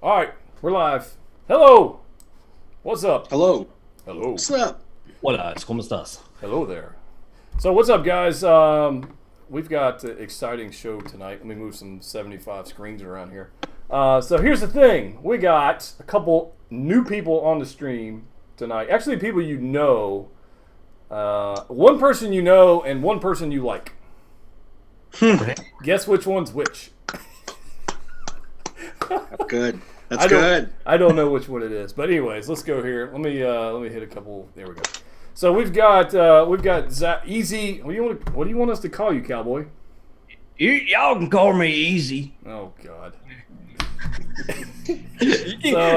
All right, we're live. Hello. What's up? Hello. Hello. What's up? Hola, ¿cómo estás? Hello there. So what's up, guys? We've got an exciting show tonight. Let me move some 75 screens around here. So here's the thing. We got a couple new people on the stream tonight. Actually, people you know. One person you know and one person you like. Guess which one's which? That's good. That's good. I don't know which one it is, but anyways, let's go here. Let me hit a couple. There we go. So we've got Easy. What do you want us to call you, Cowboy? Y'all can call me Easy. Oh God.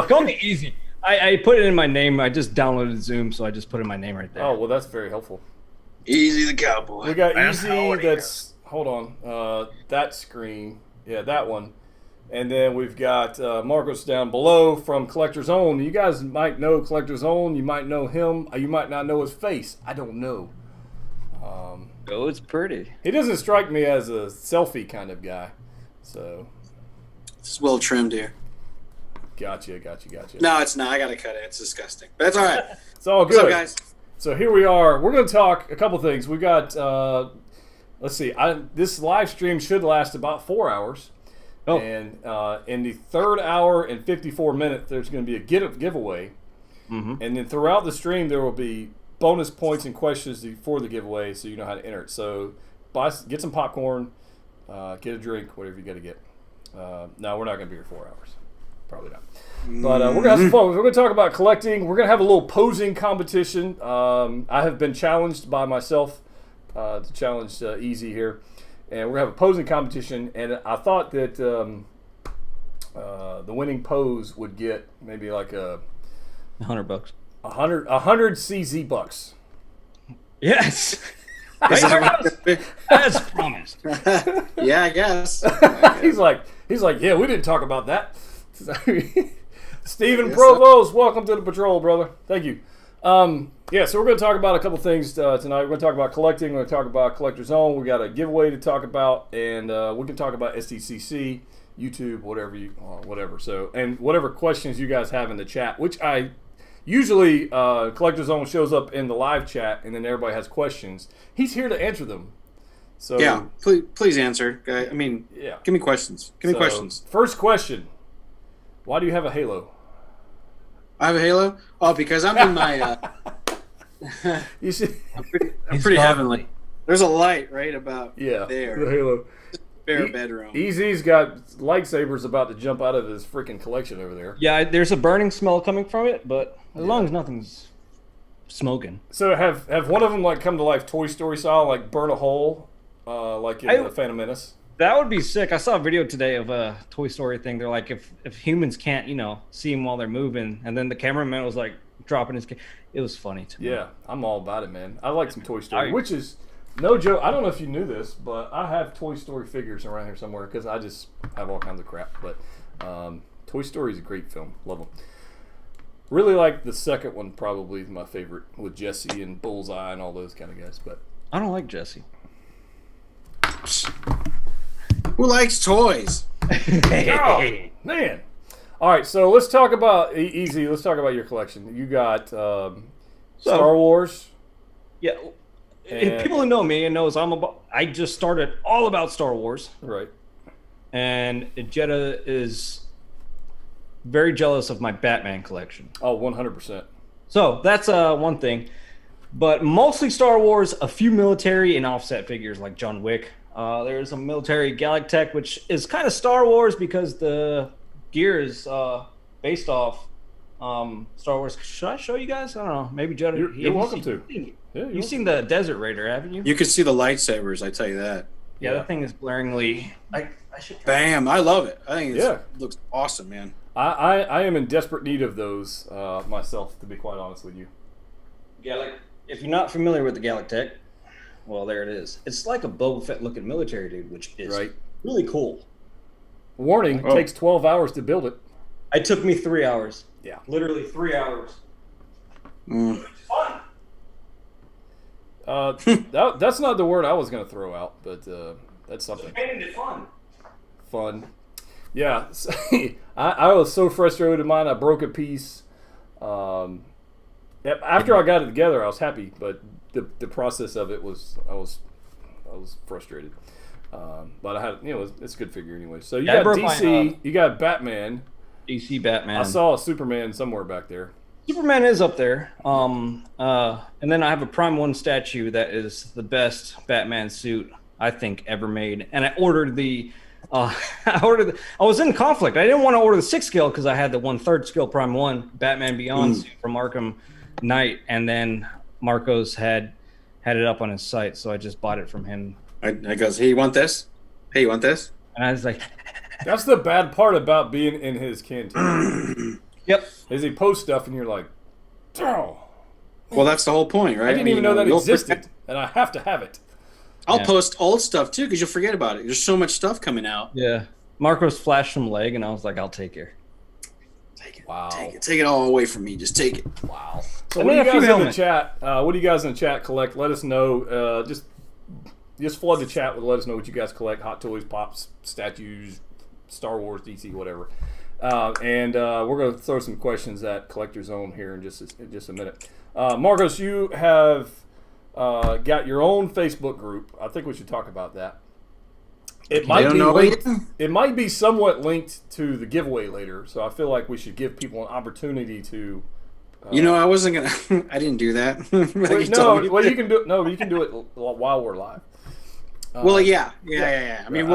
Call me Easy. I put it in my name. I just downloaded Zoom, so I just put in my name right there. Oh well, that's very helpful. Easy the cowboy. We got Easy. That's hold on. That screen. Yeah, that one. And then we've got Marcos down below from Collector's Own. You guys might know Collector's Own. You might know him. You might not know his face. I don't know. Oh, it's pretty. He doesn't strike me as a selfie kind of guy. So. It's well trimmed here. Gotcha. No, it's not. I gotta cut it. It's disgusting. But that's all right. It's all good. What's up, guys? So here we are. We're going to talk a couple things. We got, let's see. This live stream should last about 4 hours. Oh. And in the 3rd hour and 54 minutes, there's going to be a giveaway. Mm-hmm. And then throughout the stream, there will be bonus points and questions for the giveaway, so you know how to enter it. So get some popcorn, get a drink, whatever you got to get. No, we're not going to be here 4 hours. Probably not. But we're going to have some fun. We're going to talk about collecting. We're going to have a little posing competition. I have been challenged by myself to challenge Easy here. And we're going to have a posing competition. And I thought that the winning pose would get maybe like $100. 100 CZ bucks. Yes. As promised. Yeah, I guess. He's like, yeah, we didn't talk about that. Stephen Provost, welcome to the patrol, brother. Thank you. Yeah, so we're going to talk about a couple things tonight. We're going to talk about collecting. We're going to talk about Collector's Own. We got a giveaway to talk about, and we can talk about SDCC, YouTube, whatever. So, and whatever questions you guys have in the chat, which I usually Collector's Own shows up in the live chat, and then everybody has questions. He's here to answer them. So yeah, please answer. I mean, yeah. Give me questions. Questions. First question: why do you have a halo? I have a halo. Oh, because I'm in my. You see, I'm pretty heavenly. There's a light right about there. The halo. Bare bedroom. Easy's got lightsabers about to jump out of his freaking collection over there. Yeah, there's a burning smell coming from it, but as long as nothing's smoking. So have one of them like come to life Toy Story style, like burn a hole, like in the Phantom Menace? That would be sick. I saw a video today of a Toy Story thing. They're like, if humans can't, see them while they're moving, and then the cameraman was like dropping his. It was funny to me. Yeah, I'm all about it, man. I like some Toy Story, which is no joke. I don't know if you knew this, but I have Toy Story figures around here somewhere because I just have all kinds of crap. But Toy Story is a great film. Love them. Really like the second one, probably my favorite, with Jesse and Bullseye and all those kind of guys. But I don't like Jesse. Who likes toys? Oh, man. All right, so let's talk about Easy. Let's talk about your collection. You got Star Wars. Yeah, and people who know me and knows I just started all about Star Wars. Right. And Jedha is very jealous of my Batman collection. Oh, 100%. So that's one thing. But mostly Star Wars, a few military and offset figures like John Wick. There's a military Galactech, which is kind of Star Wars because the gear is based off Star Wars. Should I show you guys? I don't know. Maybe Jedha. You're welcome to. You've seen the Desert Raider, haven't you? You can see the lightsabers, I tell you that. Yeah, that thing is blaringly. I should. Bam! I love it. I think it looks awesome, man. I am in desperate need of those myself, to be quite honest with you. Yeah, like if you're not familiar with the Galactech, well, there it is. It's like a Boba Fett looking military dude, which is really cool. Warning, it takes 12 hours to build it. It took me 3 hours. Yeah. Literally 3 hours. Mm. It's fun. That's not the word I was going to throw out, but that's something. Painting it fun. Fun. Yeah, I was so frustrated with mine. I broke a piece. After I got it together, I was happy, but the process of it was I was frustrated. But I had it's a good figure anyway. So you got DC, you got Batman, DC Batman. I saw a Superman somewhere back there. Superman is up there. And then I have a Prime 1 statue that is the best Batman suit I think ever made. And I ordered I was in conflict. I didn't want to order the 6 scale because I had the 1/3 scale Prime 1 Batman Beyond suit from Arkham Knight, and then Marcos had it up on his site, so I just bought it from him. I goes, hey, you want this? Hey, you want this? And I was like, that's the bad part about being in his canteen. Yep. Is he post stuff and you're like, oh. Well, that's the whole point, right? I didn't even know that existed, and I have to have it. I'll post old stuff too because you'll forget about it. There's so much stuff coming out. Yeah. Marcos flashed some leg, and I was like, I'll take it. Take it. Wow. Take it all away from me. Just take it. Wow. So what do you guys in the chat? What do you guys in the chat collect? Let us know. Just flood the chat with let us know what you guys collect: Hot Toys, Pops, statues, Star Wars, DC, whatever. And we're going to throw some questions at Collector Zone here in just a minute. Marcos, you have got your own Facebook group. I think we should talk about that. It might be somewhat linked to the giveaway later, so I feel like we should give people an opportunity to. I wasn't gonna. I didn't do that. You can do it. No, you can do it while we're live. Yeah. I mean,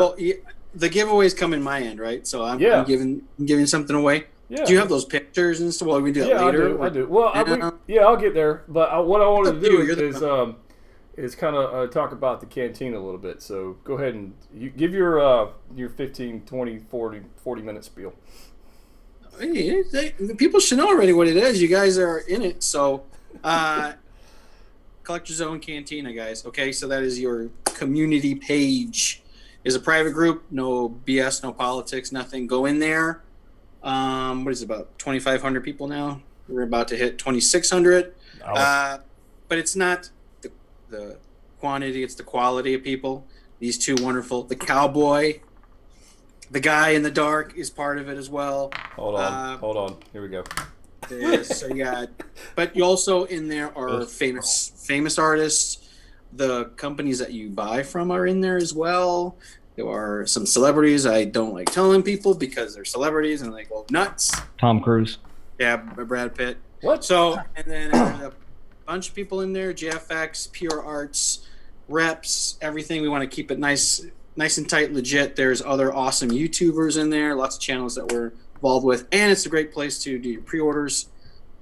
the giveaways come in my end, right? So I'm giving something away. Yeah. Do you have those pictures and stuff? Well, we do that later. I do. Well, I'll get there. But what I wanted to do is kind of talk about the canteen a little bit. So go ahead and you give your 15, 20, 40 minute spiel. People should know already what it is. You guys are in it. So Collector Zone Cantina, guys. Okay, so that is your community page. It's a private group. No BS, no politics, nothing. Go in there. What is it, about 2,500 people now? We're about to hit 2,600. But it's not the quantity, it's the quality of people. These two wonderful. The cowboy, the guy in the dark is part of it as well. Hold on. Here we go. But you also in there are famous artists. The companies that you buy from are in there as well. There are some celebrities I don't like telling people because they're celebrities and they go nuts. Tom Cruise. Yeah, Brad Pitt. What? So, and then there's a bunch of people in there, JFX, Pure Arts, Reps, everything. We want to keep it nice and tight, legit. There's other awesome YouTubers in there, lots of channels that we're involved with, and it's a great place to do your pre-orders,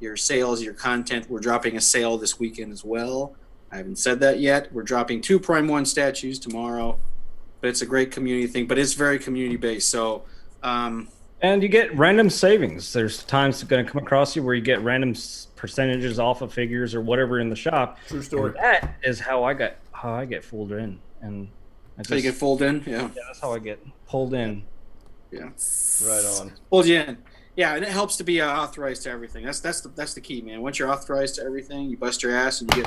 your sales, your content. We're dropping a sale this weekend as well. I haven't said that yet. We're dropping 2 Prime 1 statues tomorrow, but it's a great community thing, but it's very community-based. So, and you get random savings. There's times going to come across you where you get random percentages off of figures or whatever in the shop. True story. And that is how I get fooled in, and so you get fooled in. Yeah, that's how I get pulled in. Yeah, right on. Pulled you in. Yeah, and it helps to be authorized to everything. That's the key, man. Once you're authorized to everything, you bust your ass and you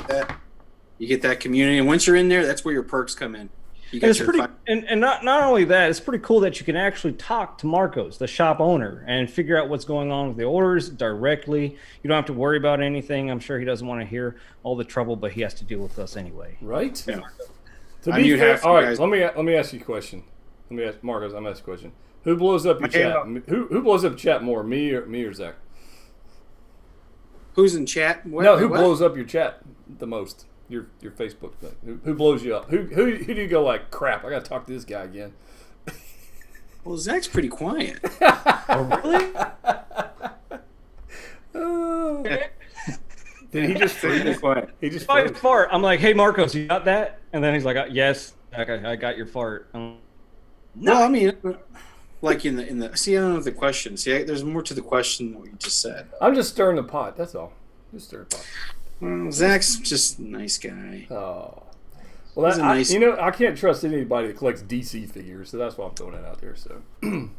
get that community. And once you're in there, that's where your perks come in. And it's not only that, it's pretty cool that you can actually talk to Marcos, the shop owner, and figure out what's going on with the orders directly. You don't have to worry about anything. I'm sure he doesn't want to hear all the trouble, but he has to deal with us anyway. Right? Yeah. To be fair, all right, let me ask you a question. Let me ask Marcos, I'm asking a question. Who blows up your chat? Who blows up chat more, me or Zach? Who's in chat? Who blows up your chat the most? Your Facebook thing. Who blows you up? Who do you go like, crap, I gotta talk to this guy again? Well, Zach's pretty quiet. Oh, really? Did he just freeze? He just fart. I'm like, hey Marcos, you got that? And then he's like, yes, I got your fart. No, I mean, like in the see, I don't know the question. See, there's more to the question than what you just said. I'm just stirring the pot. That's all. Just stir the pot. Zach's just a nice guy. Oh, well, I can't trust anybody that collects DC figures, so that's why I'm throwing that out there. So the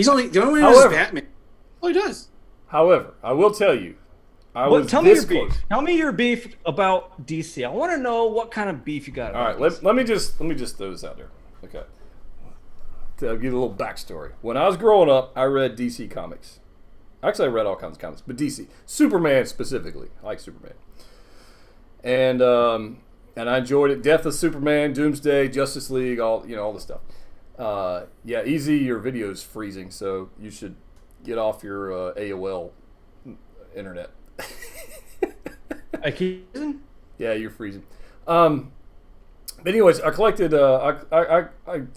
only one who does Batman. Oh, he does. However, I will tell you, tell me your beef. Tell me your beef about DC. I want to know what kind of beef you got. All right, let me just throw this out there. Okay. to give you a little backstory. When I was growing up, I read DC comics. Actually, I read all kinds of comics, but DC, Superman specifically. I like Superman, and I enjoyed it. Death of Superman, Doomsday, Justice League, all the stuff. Yeah, Easy, your video's freezing, so you should get off your AOL internet. I keep. Yeah, you're freezing. But anyways, I collected. I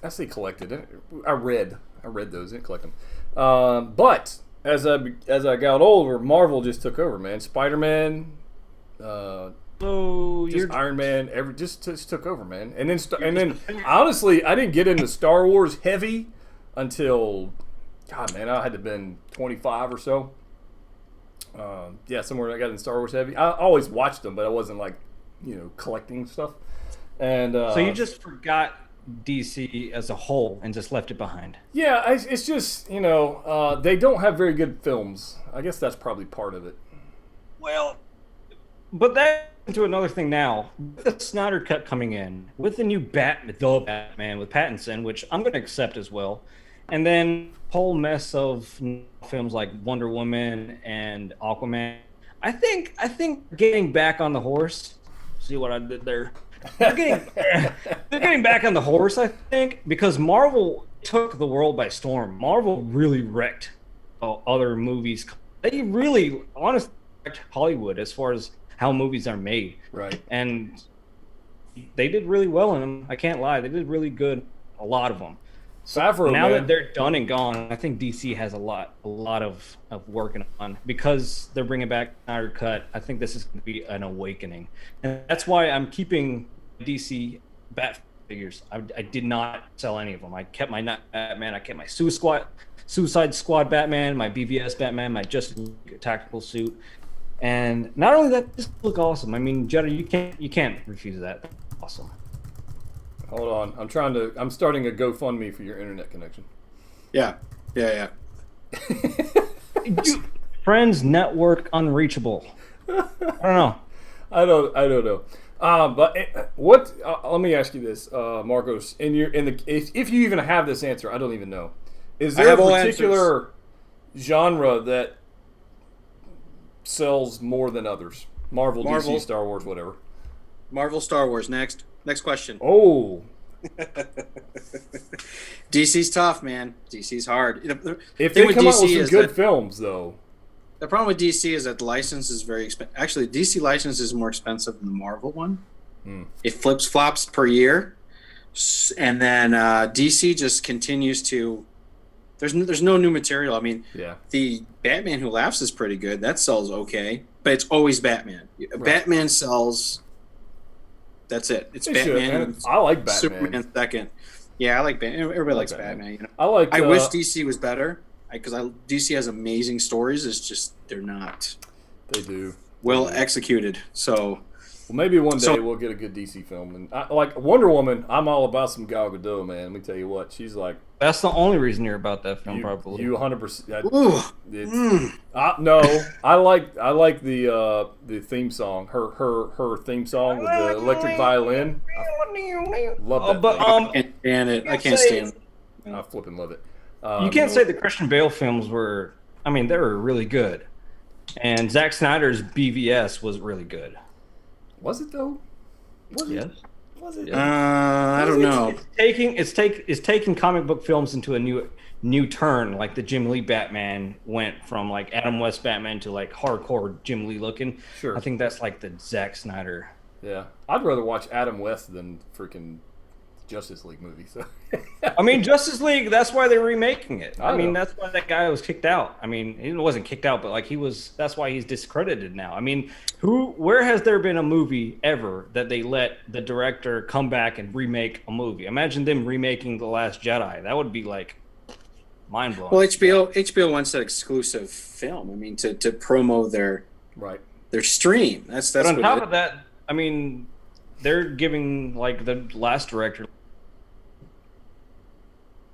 say collected. I read those. Didn't collect them. But as I got older, Marvel just took over, man. Spider-Man. Iron Man. Just took over, man. And then honestly, I didn't get into Star Wars heavy until, God, man, I had to have been 25 or so. Somewhere I got in Star Wars heavy. I always watched them, but I wasn't like, collecting stuff. And so you just forgot DC as a whole and just left it behind. Yeah, it's just they don't have very good films. I guess that's probably part of it. Well, but that's into another thing now. With the Snyder Cut coming in, with the new Batman with Pattinson, which I'm going to accept as well, and then whole mess of films like Wonder Woman and Aquaman. I think getting back on the horse. See what I did there? They're getting back on the horse, I think, because Marvel took the world by storm. Marvel really wrecked other movies. They really, honestly, wrecked Hollywood as far as how movies are made. Right. And they did really well in them. I can't lie. They did really good, a lot of them. Favreau, now man. that they're done and gone, I think DC has a lot of working on, because they're bringing back Snyder Cut. I think this is going to be an awakening, and that's why I'm keeping DC Bat figures. I did not sell any of them. I kept my Batman. I kept my Suicide Squad Batman, my BVS Batman, my Justice League tactical suit, and not only that, just look awesome. I mean, Jedha, you can't refuse that. That's awesome. Hold on, I'm starting a GoFundMe for your internet connection. Yeah. Friends network unreachable. I don't know. I don't know. But what? Let me ask you this, Marcos. If you even have this answer, I don't even know. Is there a particular genre that sells more than others? Marvel, DC, Star Wars, whatever. Marvel, Star Wars. Next question. Oh. DC's tough, man. DC's hard. If they come out with some good films, though. The problem with DC is that the license is very expensive. Actually, DC license is more expensive than the Marvel one. It flops per year, and then DC just continues to. There's no new material. I mean, the Batman Who Laughs is pretty good. That sells okay, but it's always Batman. Right. Batman sells. That's it. It's Batman. I like Batman. Superman second. Yeah, I like Batman. Everybody likes Batman. I wish DC was better, because DC has amazing stories. It's just they're not. They do. Well executed. So. Well, maybe one day we'll get a good DC film. And like Wonder Woman, I'm all about some Gal Gadot, man. Let me tell you what, she's like. That's the only reason you're about that film, probably. You 100%. No, I like the theme song. Her theme song with the electric violin. Love that. But I can't stand it. I can't stand it. I flipping love it. You can't say the Christian Bale films were. I mean, they were really good, and Zack Snyder's BVS was really good. Was it though? Yes. Was it? I don't know. It's taking comic book films into a new turn. Like the Jim Lee Batman went from like Adam West Batman to like hardcore Jim Lee looking. Sure. I think that's like the Zack Snyder. Yeah, I'd rather watch Adam West than freaking Justice League movie. So. I mean, Justice League. That's why they're remaking it. I mean, know. that's why that guy was kicked out. I mean, he wasn't kicked out, but like he was. That's why he's discredited now. I mean, where has there been a movie ever that they let the director come back and remake a movie? Imagine them remaking The Last Jedi. That would be like mind blowing. Well, HBO wants that exclusive film. I mean, to promo their stream. That's. But on top of that, I mean, they're giving like the last director.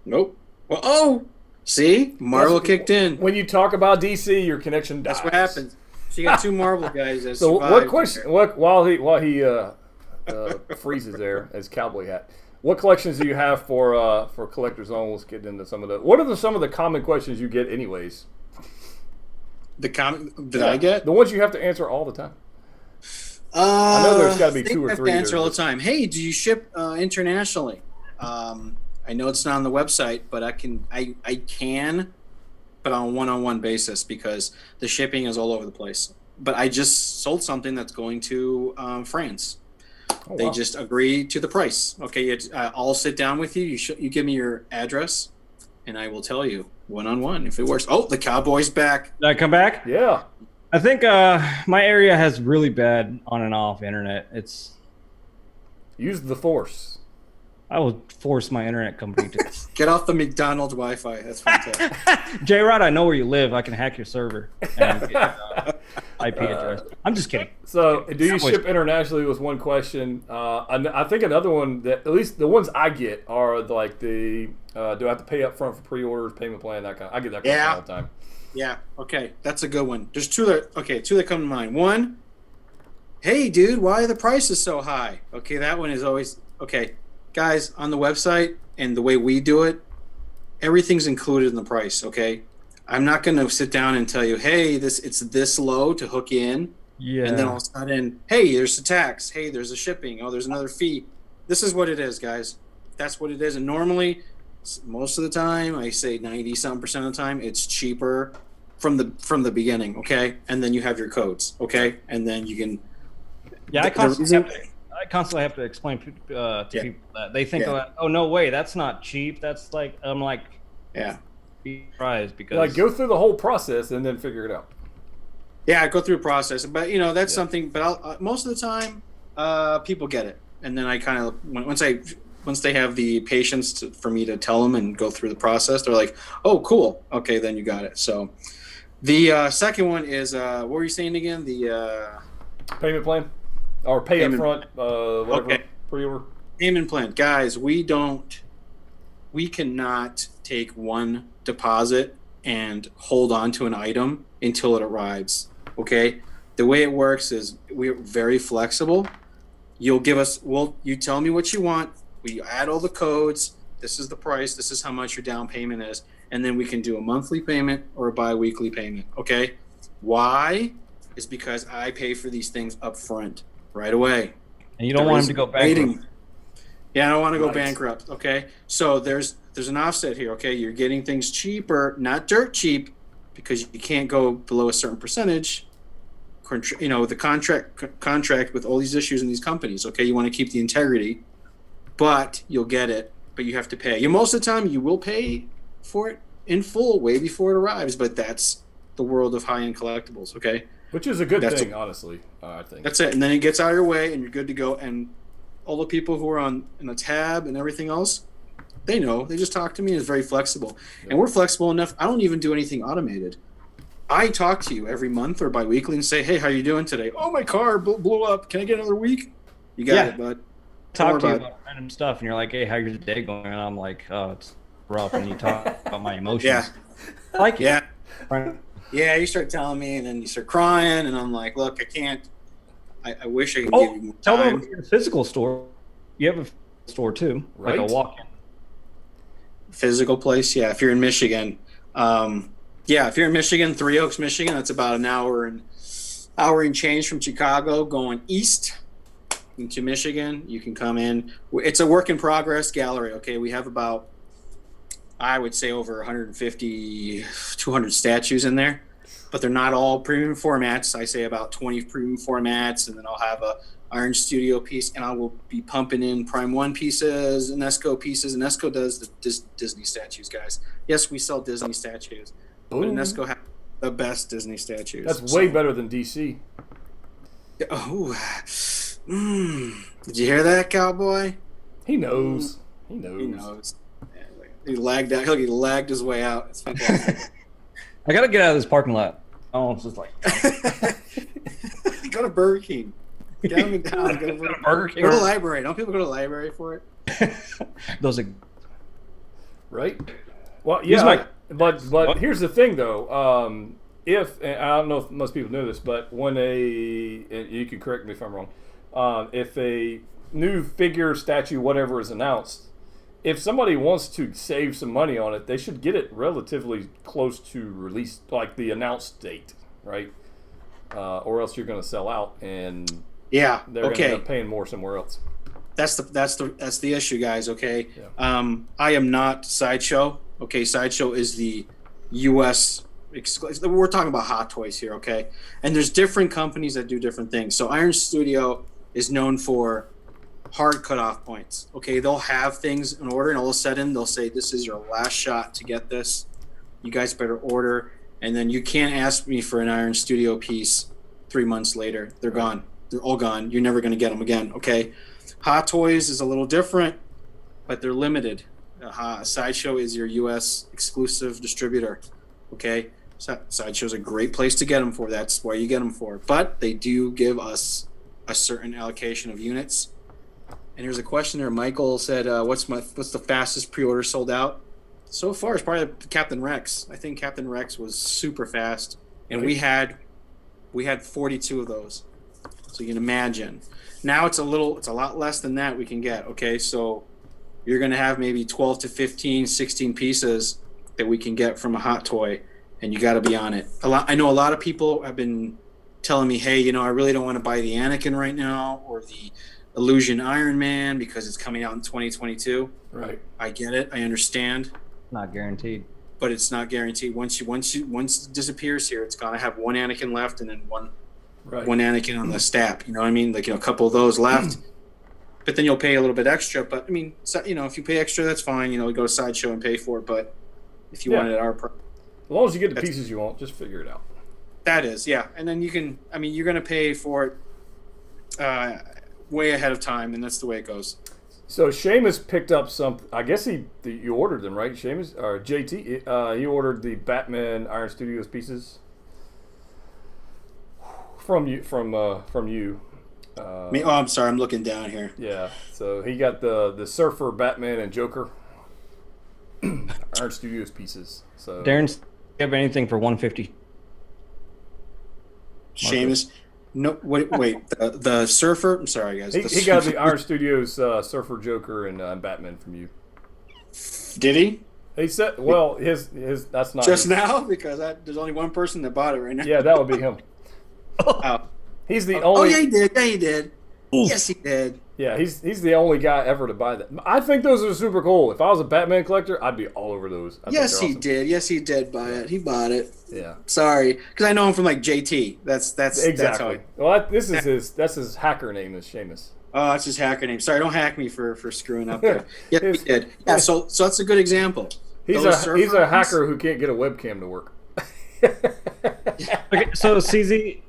Nope. Well, see, Marvel kicked in. When you talk about DC, your connection dies. That's what happens. So you got two Marvel guys that So survived. what question? While he freezes there as cowboy hat, What collections do you have for Collector's Zone? Let's get into some of the. What are some of the common questions you get, anyways? I get the ones you have to answer all the time. I know there's got to be 2 or 3. I answer all the time. Hey, do you ship internationally? I know it's not on the website, but I can, but on a one-on-one basis because the shipping is all over the place. But I just sold something that's going to France. Oh, they just agree to the price. Okay, I'll sit down with you. You give me your address, and I will tell you one-on-one if it works. Oh, the cowboy's back. Did I come back? Yeah. I think my area has really bad on and off internet. Use the force. I will force my internet company to get off the McDonald's Wi-Fi. That's fantastic. J-Rod, I know where you live. I can hack your server and get IP address. I'm just kidding. So, do you ship internationally? Was one question. I think another one that at least the ones I get are like do I have to pay up front for pre-orders, payment plan, that kind of. I get that question all the time. Yeah. Okay, that's a good one. There's two that come to mind. One, hey, dude, why are the prices so high? Okay, that one is always okay. Guys, on the website and the way we do it, everything's included in the price, okay? I'm not going to sit down and tell you, hey, it's this low to hook you in. Yeah. And then all of a sudden, hey, there's a tax. Hey, there's a shipping. Oh, there's another fee. This is what it is, guys. That's what it is. And normally, most of the time, I say 90-something% of the time, it's cheaper from the beginning, okay? And then you have your codes, okay? And then you can... Yeah, I constantly have to explain to people that they think, oh no way, that's not cheap. that's like I'm like, be surprised because like go through the whole process and then figure it out. Yeah, go through a process, but that's something. But most of the time, people get it, and then I kind of once they have the patience for me to tell them and go through the process, they're like, oh cool, okay, then you got it. So the second one is what were you saying again? The payment plan. Or pay up front, whatever, pre-order. Payment plan. Guys, we cannot take one deposit and hold on to an item until it arrives, okay? The way it works is we're very flexible. You tell me what you want. We add all the codes. This is the price. This is how much your down payment is. And then we can do a monthly payment or a bi-weekly payment, okay? Why? Is because I pay for these things up front. Right away. And you don't want him to go bankrupt. Yeah, I don't want to go bankrupt. Okay. So there's an offset here. Okay. You're getting things cheaper, not dirt cheap, because you can't go below a certain percentage. The contract with all these issues in these companies. Okay. You want to keep the integrity, but you'll get it, but you have to pay. Most of the time you will pay for it in full way before it arrives, but that's the world of high-end collectibles. Okay. Which is a good thing, honestly, I think. That's it. And then it gets out of your way, and you're good to go. And all the people who are in a tab and everything else, they know. They just talk to me. It's very flexible. Yeah. And we're flexible enough. I don't even do anything automated. I talk to you every month or bi-weekly and say, hey, how you doing today? Oh, my car blew up. Can I get another week? You got it, bud. Talk to you about random stuff, and you're like, hey, how's your day going? And I'm like, oh, it's rough. And you talk about my emotions. Yeah. I like it. Yeah. Yeah, you start telling me, and then you start crying, and I'm like, look, I can't. I wish I could give you more tell time. them your physical store. You have a store too, right? Like a walk-in. Physical place, yeah. If you're in Michigan, if you're in Michigan, Three Oaks, Michigan, that's about an hour and change from Chicago, going east into Michigan. You can come in. It's a work in progress gallery. Okay, we have about, I would say, over 150, 200 statues in there, but they're not all premium formats. I say about 20 premium formats, and then I'll have a Iron Studio piece, and I will be pumping in Prime 1 pieces, Nesco pieces, and Nesco does the Disney statues, guys. Yes, we sell Disney statues, but Nesco has the best Disney statues. That's way better than DC. Oh, did you hear that, cowboy? He knows. He knows. He lagged out. He lagged his way out. It's fantastic. I gotta get out of this parking lot. Oh, it's just like go to Burger King. Down and down. Go to Burger King. Go to the library. Don't people go to the library for it? Those are right. Well, yeah, but here's the thing, though. And I don't know if most people know this, but when and you can correct me if I'm wrong, if a new figure, statue, whatever is announced, if somebody wants to save some money on it, they should get it relatively close to release, like the announced date, right? Or else you're going to sell out, and Yeah. they're going to Okay. end up paying more somewhere else. That's the issue, guys. Okay. Yeah. I am not Sideshow. Okay. Sideshow is the U.S. exclusive. We're talking about Hot Toys here. Okay. And there's different companies that do different things. So Iron Studio is known for hard cutoff points. Okay. They'll have things in order, and all of a sudden they'll say, "This is your last shot to get this. You guys better order." And then you can't ask me for an Iron Studio piece 3 months later. They're gone. They're all gone. You're never going to get them again. Okay. Hot Toys is a little different, but they're limited. Sideshow is your U.S. exclusive distributor. Okay, Sideshow's a great place to get them for. That's where you get them for. But they do give us a certain allocation of units. And here's a question there. Michael said, "What's the fastest pre-order sold out?" So far, it's probably Captain Rex. I think Captain Rex was super fast, and we had 42 of those. So you can imagine. Now it's a lot less than that we can get. Okay, so you're going to have maybe 12 to 15, 16 pieces that we can get from a Hot Toy, and you got to be on it. I know a lot of people have been telling me, "Hey, I really don't want to buy the Anakin right now or the Illusion Iron Man because it's coming out in 2022." Right. I get it. I understand. Not guaranteed. But it's not guaranteed. Once it disappears here, it's gonna have one Anakin left, and then one Anakin on the stap. You know what I mean? Like a couple of those left. But then you'll pay a little bit extra. But I mean, if you pay extra, that's fine. We go to Sideshow and pay for it. But if you want it at our price, As long as you get the pieces you want, just figure it out. that is, yeah. And then you can. I mean, you're gonna pay for it way ahead of time, and that's the way it goes. So Seamus picked up some. I guess you ordered them, right? Seamus or JT? He ordered the Batman Iron Studios pieces from you. I'm sorry. I'm looking down here. Yeah. So he got the Surfer, Batman, and Joker Iron Studios pieces. So Darren, do you have anything for 150? Seamus. No, wait. The Surfer. I'm sorry, guys. He got the Iron Studios Surfer, Joker, and Batman from you. Did he? He said, "Well, his that's not Just his. now because there's only one person that bought it right now." Yeah, that would be him. Oh. He's the Oh only. yeah, he did. Yeah, he did. Yes, he did. Yeah, he's the only guy ever to buy that. I think those are super cool. If I was a Batman collector, I'd be all over those. Yes, he did. Yes, he did buy it. He bought it. Yeah. Sorry, because I know him from like JT. That's Exactly. That's how Well, that's his hacker name is Seamus. Oh, that's his hacker name. Sorry, don't hack me for screwing up there. Yeah, he did. Yeah, so that's a good example. He's a hacker who can't get a webcam to work. Okay, so CZ,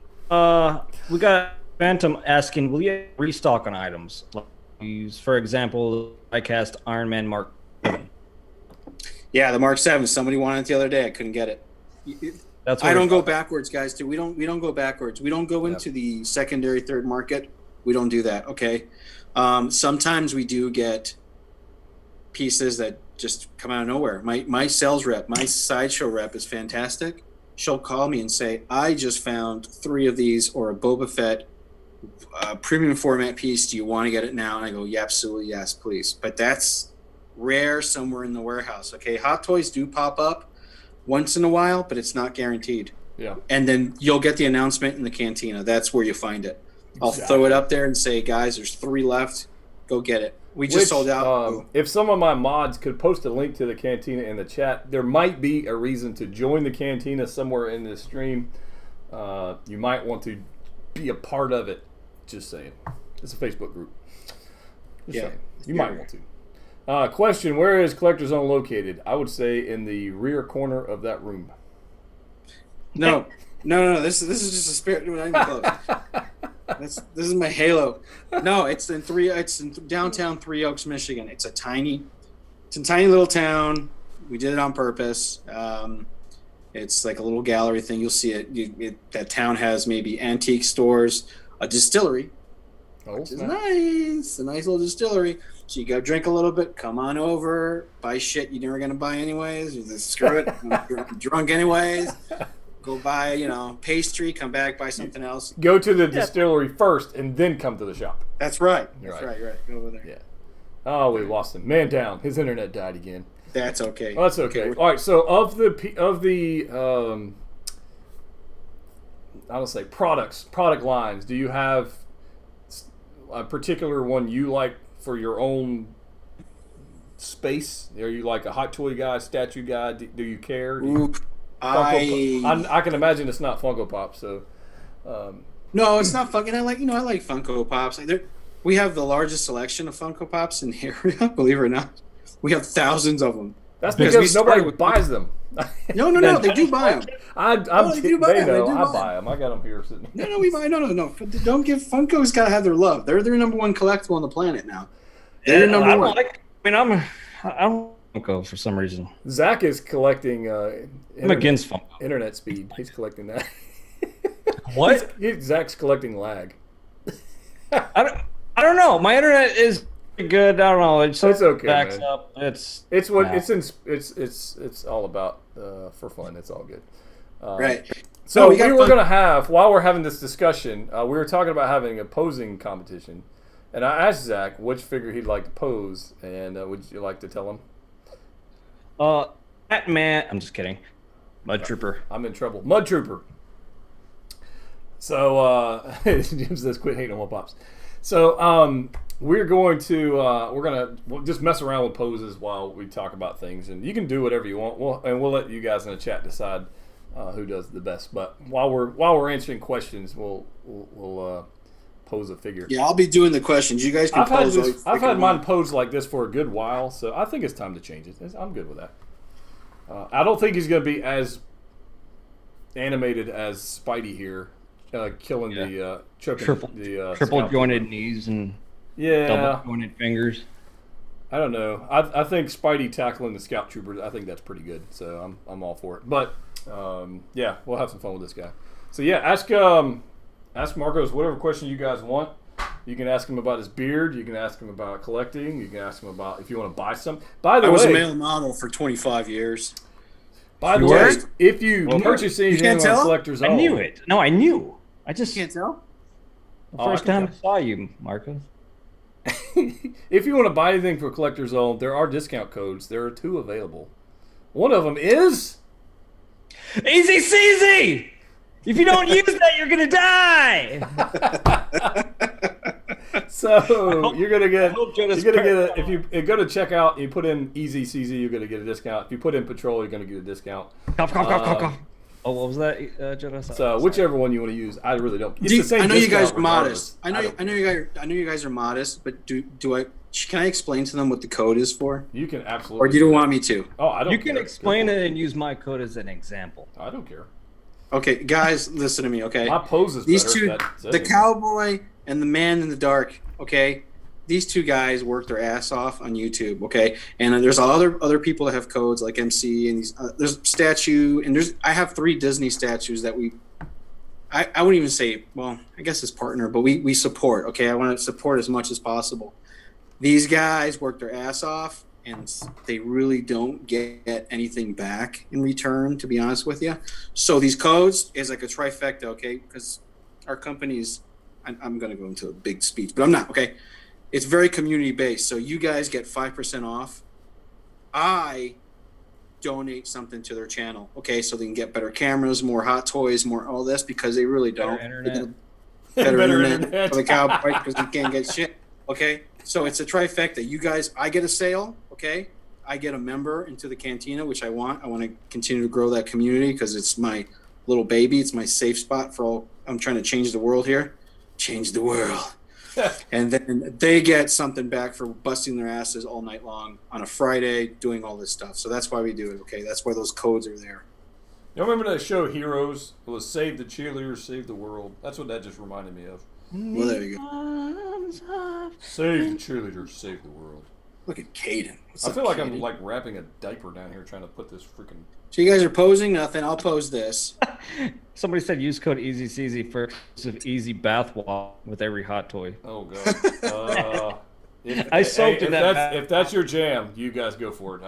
we got Phantom asking, will you restock on items? Like use, for example, I cast Iron Man Mark 7. Yeah, the Mark 7. Somebody wanted it the other day. I couldn't get it. I don't go backwards, guys. Too. We don't go backwards. We don't go into the secondary, third market. We don't do that. Okay. Sometimes we do get pieces that just come out of nowhere. My sales rep, my Sideshow rep is fantastic. She'll call me and say, "I just found 3 of these or a Boba Fett premium format piece. Do you want to get it now?" And I go, "Yeah, absolutely, yes, please." But that's rare somewhere in the warehouse. Okay, Hot Toys do pop up once in a while, but it's not guaranteed. Yeah. And then you'll get the announcement in the cantina. That's where you find it. I'll throw it up there and say, "Guys, there's 3 left. Go get it." We just sold out. If some of my mods could post a link to the cantina in the chat, there might be a reason to join the cantina somewhere in this stream. You might want to be a part of it. Just saying. It's a Facebook group. Just saying. You might want to. Question, where is Collector Zone located? I would say in the rear corner of that room. No. This is just a spirit. Not even close. This is my halo. No, it's in downtown Three Oaks, Michigan. It's a tiny little town. We did it on purpose. It's like a little gallery thing. You'll see it. That town has maybe antique stores, a distillery, which is nice. A nice little distillery. So you go drink a little bit, come on over, buy shit you're never gonna buy anyways. You just screw it. I'm drunk anyways. Go buy, pastry, come back, buy something else. Go to the distillery first and then come to the shop. That's right. That's right. Go over there. Yeah. Oh, we lost him. Man down. His internet died again. That's okay. Oh, that's okay. All right. So of the I don't say product lines, do you have a particular one you like for your own space? Are you like a Hot Toy guy, statue guy? Do you care? I can imagine it's not Funko Pop. So no, it's not fucking. I like Funko Pops. We have the largest selection of Funko Pops in the area. Believe it or not, we have thousands of them. That's because nobody buys them. No, they do buy them. I buy them. I got them here sitting. No, we buy. No. Don't give Funko's got to have their love. They're their number one collectible on the planet now. They're number one. I'm Funko for some reason. Zach is collecting. I'm against Funko. Internet speed. He's collecting that. What? Zach's collecting lag. I don't know. My internet is good. I don't know. It's okay. Backs Man. up. It's all about for fun. It's all good. Right. So we were gonna have, while we're having this discussion, we were talking about having a posing competition, and I asked Zach which figure he'd like to pose, and would you like to tell him? Batman. I'm just kidding. Mud Trooper. I'm in trouble. Mud Trooper. So Jim says, "Quit hating on my pops." So we're gonna just mess around with poses while we talk about things, and you can do whatever you want. We'll let you guys in the chat decide who does the best. But while we're answering questions, we'll pose a figure. Yeah, I'll be doing the questions. You guys can pose. I've had mine posed like this for a good while, so I think it's time to change it. I'm good with that. I don't think he's going to be as animated as Spidey here, killing the triple jointed knees and double jointed fingers. I don't know. I think Spidey tackling the Scout Troopers, I think that's pretty good. So I'm all for it. But yeah, we'll have some fun with this guy. So yeah, ask Marcos whatever question you guys want. You can ask him about his beard. You can ask him about collecting. You can ask him about if you want to buy some. By the way, I was a male model for 25 years. By the way, if you purchase anything on Collector's Own, I knew it. No, I knew. I just can't tell. The first time I saw you, Marcos. If you want to buy anything for Collector's Own, there are discount codes. There are 2 available. One of them is Easy CZ. If you don't use that, you're gonna die. So you're gonna get if you go to checkout, you put in Easy CZ, you're gonna get a discount. If you put in Patrol, you're gonna get a discount. Cough. Oh, what was that, Jedha? So whichever one you want to use, I really don't. It's the same. I know you guys are modest. I know you guys are modest, but can I explain to them what the code is for? You can absolutely. Or do you want me to? Oh, I don't. You can explain it and use my code as an example. I don't care. Okay, guys, listen to me, okay? My pose is these better. The cowboy and the man in the dark, okay? These 2 guys work their ass off on YouTube, okay? And there's other people that have codes like MC and these. There's statue and I have 3 Disney statues that I wouldn't even say, well, I guess it's partner, but we support, okay? I want to support as much as possible. These guys work their ass off, and they really don't get anything back in return, to be honest with you. So these codes is like a trifecta, okay? Because our company's, I'm going to go into a big speech, but I'm not, okay? It's very community-based. So you guys get 5% off. I donate something to their channel, okay? So they can get better cameras, more Hot Toys, more all this, because they really don't. Better internet for the cowboy because they can't get shit, okay? So it's a trifecta. You guys, I get a sale, okay? I get a member into the Cantina, which I want. I want to continue to grow that community because it's my little baby. It's my safe spot for all. I'm trying to change the world here. Change the world. And then they get something back for busting their asses all night long on a Friday doing all this stuff. So that's why we do it, okay? That's why those codes are there. You remember that show Heroes? It was Save the Cheerleaders, Save the World. That's what that just reminded me of. Well, there you go. Save the cheerleaders, save the world. Look at Caden. I feel like I'm like wrapping a diaper down here trying to put this freaking. So you guys are posing nothing. I'll pose this. Somebody said use code EasyCZ for easy bath wall with every Hot Toy. Oh god. I soaked in that. If that's your jam, you guys go for it.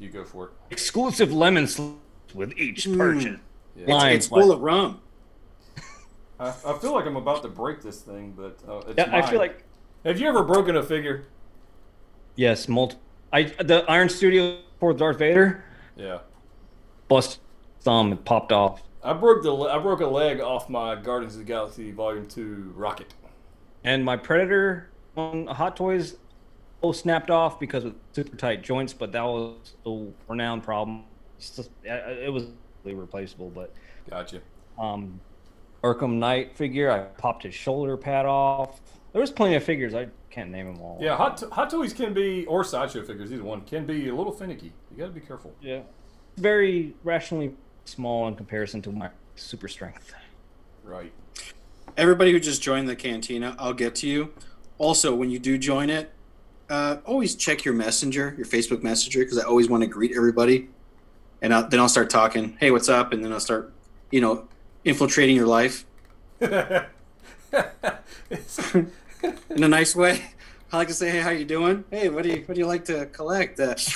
You go for it. Exclusive lemon with each purchase. Yeah. It's full of rum. I feel like I'm about to break this thing, but it's Yeah, mine. I feel like Have you ever broken a figure? yes, the Iron Studio for Darth Vader Yeah. bust thumb and popped off. I broke a leg off my Guardians of the Galaxy Volume 2 rocket. And my Predator on Hot Toys snapped off because of super tight joints, but that was a renowned problem. It was replaceable, but Gotcha. Arkham Knight figure, I popped his shoulder pad off. There was plenty of figures. I can't name them all. Yeah, Hot Toys can be, or Sideshow figures, either one, can be a little finicky. You got to be careful. Yeah. Very rationally small in comparison to my super strength. Right. Everybody who just joined the cantina, I'll get to you. Also, when you do join it, always check your messenger, your Facebook Messenger, because I always want to greet everybody. And then I'll start talking, hey, what's up? And then I'll start, infiltrating your life in a nice way. I like to say, hey, how you doing? Hey, what do you like to collect? It's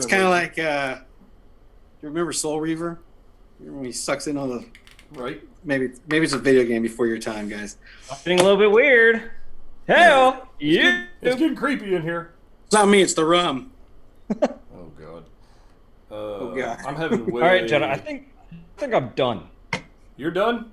kind of like, you remember Soul Reaver? Remember when he sucks in all the... Right. Maybe it's a video game before your time, guys. Getting a little bit weird. Hell, you. It's getting creepy in here. It's not me, it's the rum. Oh, God. God. I'm having way... All right, Jedha, I think I'm done. You're done?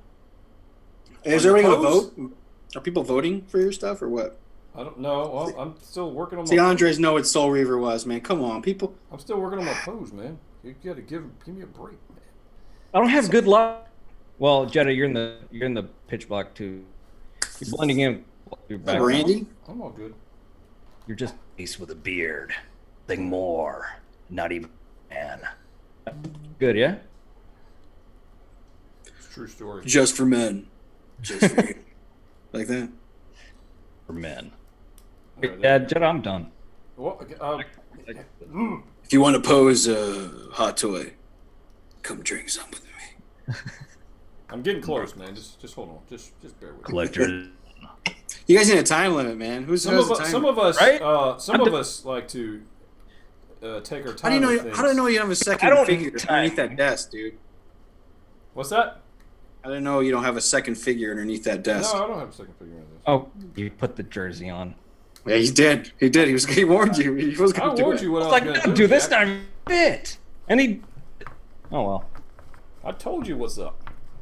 Hey, is everybody going to vote? Are people voting for your stuff or what? I don't know. Well, I'm still working on my... See, Andres know what Soul Reaver was, man. Come on, people. I'm still working on my pose, man. You got to give me a break, man. I don't have good luck. Well, Jedha, you're in the pitch black too. You're blending in. Your background. Randy? I'm all good. You're just ace with a beard. Nothing more. Not even man. Good, yeah? It's a true story. Just for men. Just for you. Like that? For men. All right, Yeah, Jedha, I'm done. Well, If you want to pose a hot toy, come drink some with me. I'm getting close, man. Just hold on. Just bear with me. Collector. You guys need a time limit, man. Who's Some has of a time some limit? of us, Right? some of us like to take our time. How do you know? with things. How do I know you don't have a I second don't figure need time. underneath that desk, dude? What's that? I didn't know you don't have a second figure underneath that desk. No, I don't have a second figure in this. Oh, you put the jersey on. Yeah, he did. He did. He warned you. He was I going to do warned it. you what I It's was like, going to dude, this Jack. time fit. And he. Oh well. I told you what's up.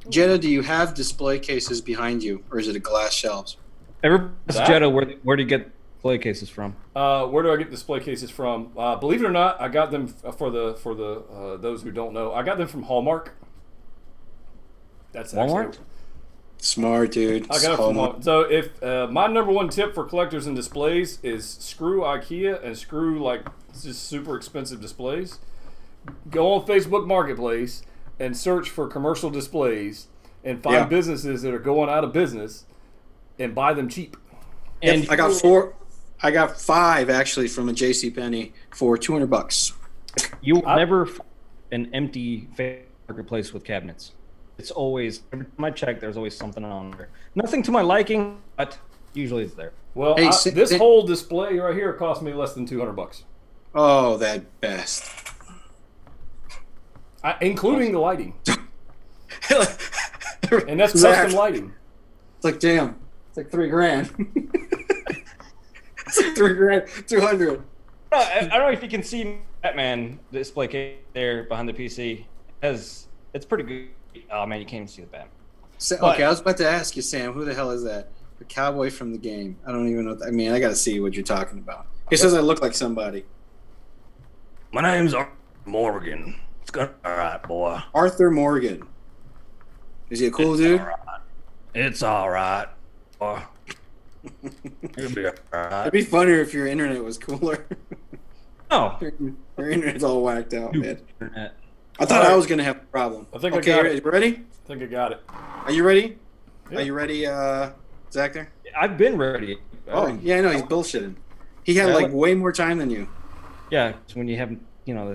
Jedha, do you have display cases behind you, or is it a glass shelves? Everybody ask That? Jedha where do you get play cases from? Where do I get display cases from? Believe it or not, I got them for the those who don't know. I got them from Hallmark. That's Walmart? actually. Smart, dude. I got it from Hallmark. So if my number one tip for collectors and displays is screw IKEA and screw like just super expensive displays. Go on Facebook Marketplace and search for commercial displays and find businesses that are going out of business and buy them cheap. And I got 4. I got 5 actually from a JCPenney for $200. You will never find an empty marketplace with cabinets. It's always, every time I check, there's always something on there. Nothing to my liking, but usually it's there. Well, Hey, this whole display right here cost me less than $200, Oh, that best. including the lighting, and that's Zach, custom lighting. It's like, damn. It's like $3,000. It's like $3,000. 200. I don't know if you can see Batman display case there behind the PC. It's pretty good. Oh man, you can't even see the Batman. Okay, I was about to ask you, Sam, who the hell is that? The cowboy from the game. I don't even know. I mean, I got to see what you're talking about. He says I look like somebody. My name's Morgan. It's gonna be all right, boy. Arthur Morgan. Is he a cool dude? All right. It's all right, boy. It'll be all right. It'd be funnier if your internet was cooler. Oh, Your internet's all whacked out, man. internet. I thought I was going to have a problem. I think okay, I got it. you ready? I think I got it. Are you ready? Yeah. Are you ready, Zach there? I've been ready. Oh, yeah, I know. He's bullshitting. He had, like, way more time than you. Yeah, it's when you have, the All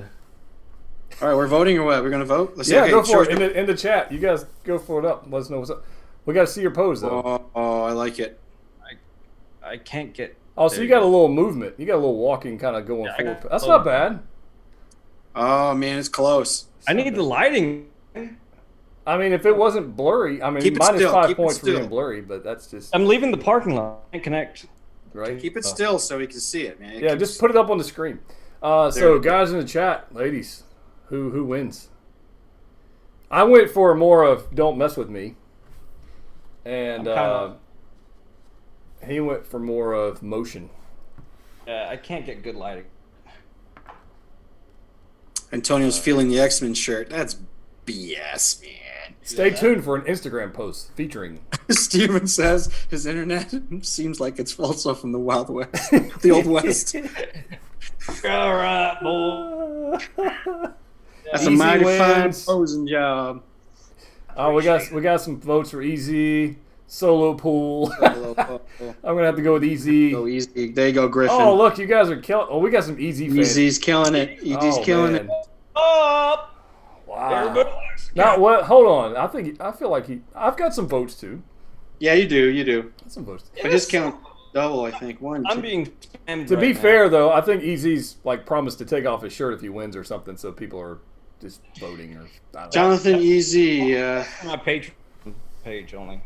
right, we're voting or what? We're going to vote? Let's see. Yeah, Okay, go for show- it in the chat. You guys go for it up. Let us know what's up. We got to see your pose though. Oh, I like it. I can't get Oh, so you got a little movement. You got a little walking kind of going forward. That's not bad. Oh man, it's close. I need the lighting. I mean, if it wasn't blurry, I mean, Keep it minus still. 5 Keep it points for still. being blurry, but that's just I'm leaving the parking lot. I can't connect. right. Keep it still so we can see it, man. Yeah, just put it up on the screen. So, guys in the chat, ladies, who wins? I went for more of "Don't mess with me," and he went for more of motion. I can't get good lighting. Antonio's feeling the X-Men shirt. That's BS, man. Stay tuned for an Instagram post featuring. Steven says his internet seems like it's also from the Wild West, the Old West. All right, boy. That's Easy a mighty fine wins. posing job. Oh, we got some votes for Easy Solo Pool. I'm gonna have to go with Easy. Go easy. There you go, Griffin. Oh, look, you guys are killing. Oh, we got some Easy fans. Easy's killing it. Easy's killing it. Up. Wow. Now what? Hold on. I feel like I've got some votes too. Yeah, you do. You do. Some votes. But his count double, I think. One. I'm two. being spammed To be right now. fair, though, I think Easy's like promised to take off his shirt if he wins or something, so people are just voting or. I don't know. Jonathan Easy. My Patreon page only.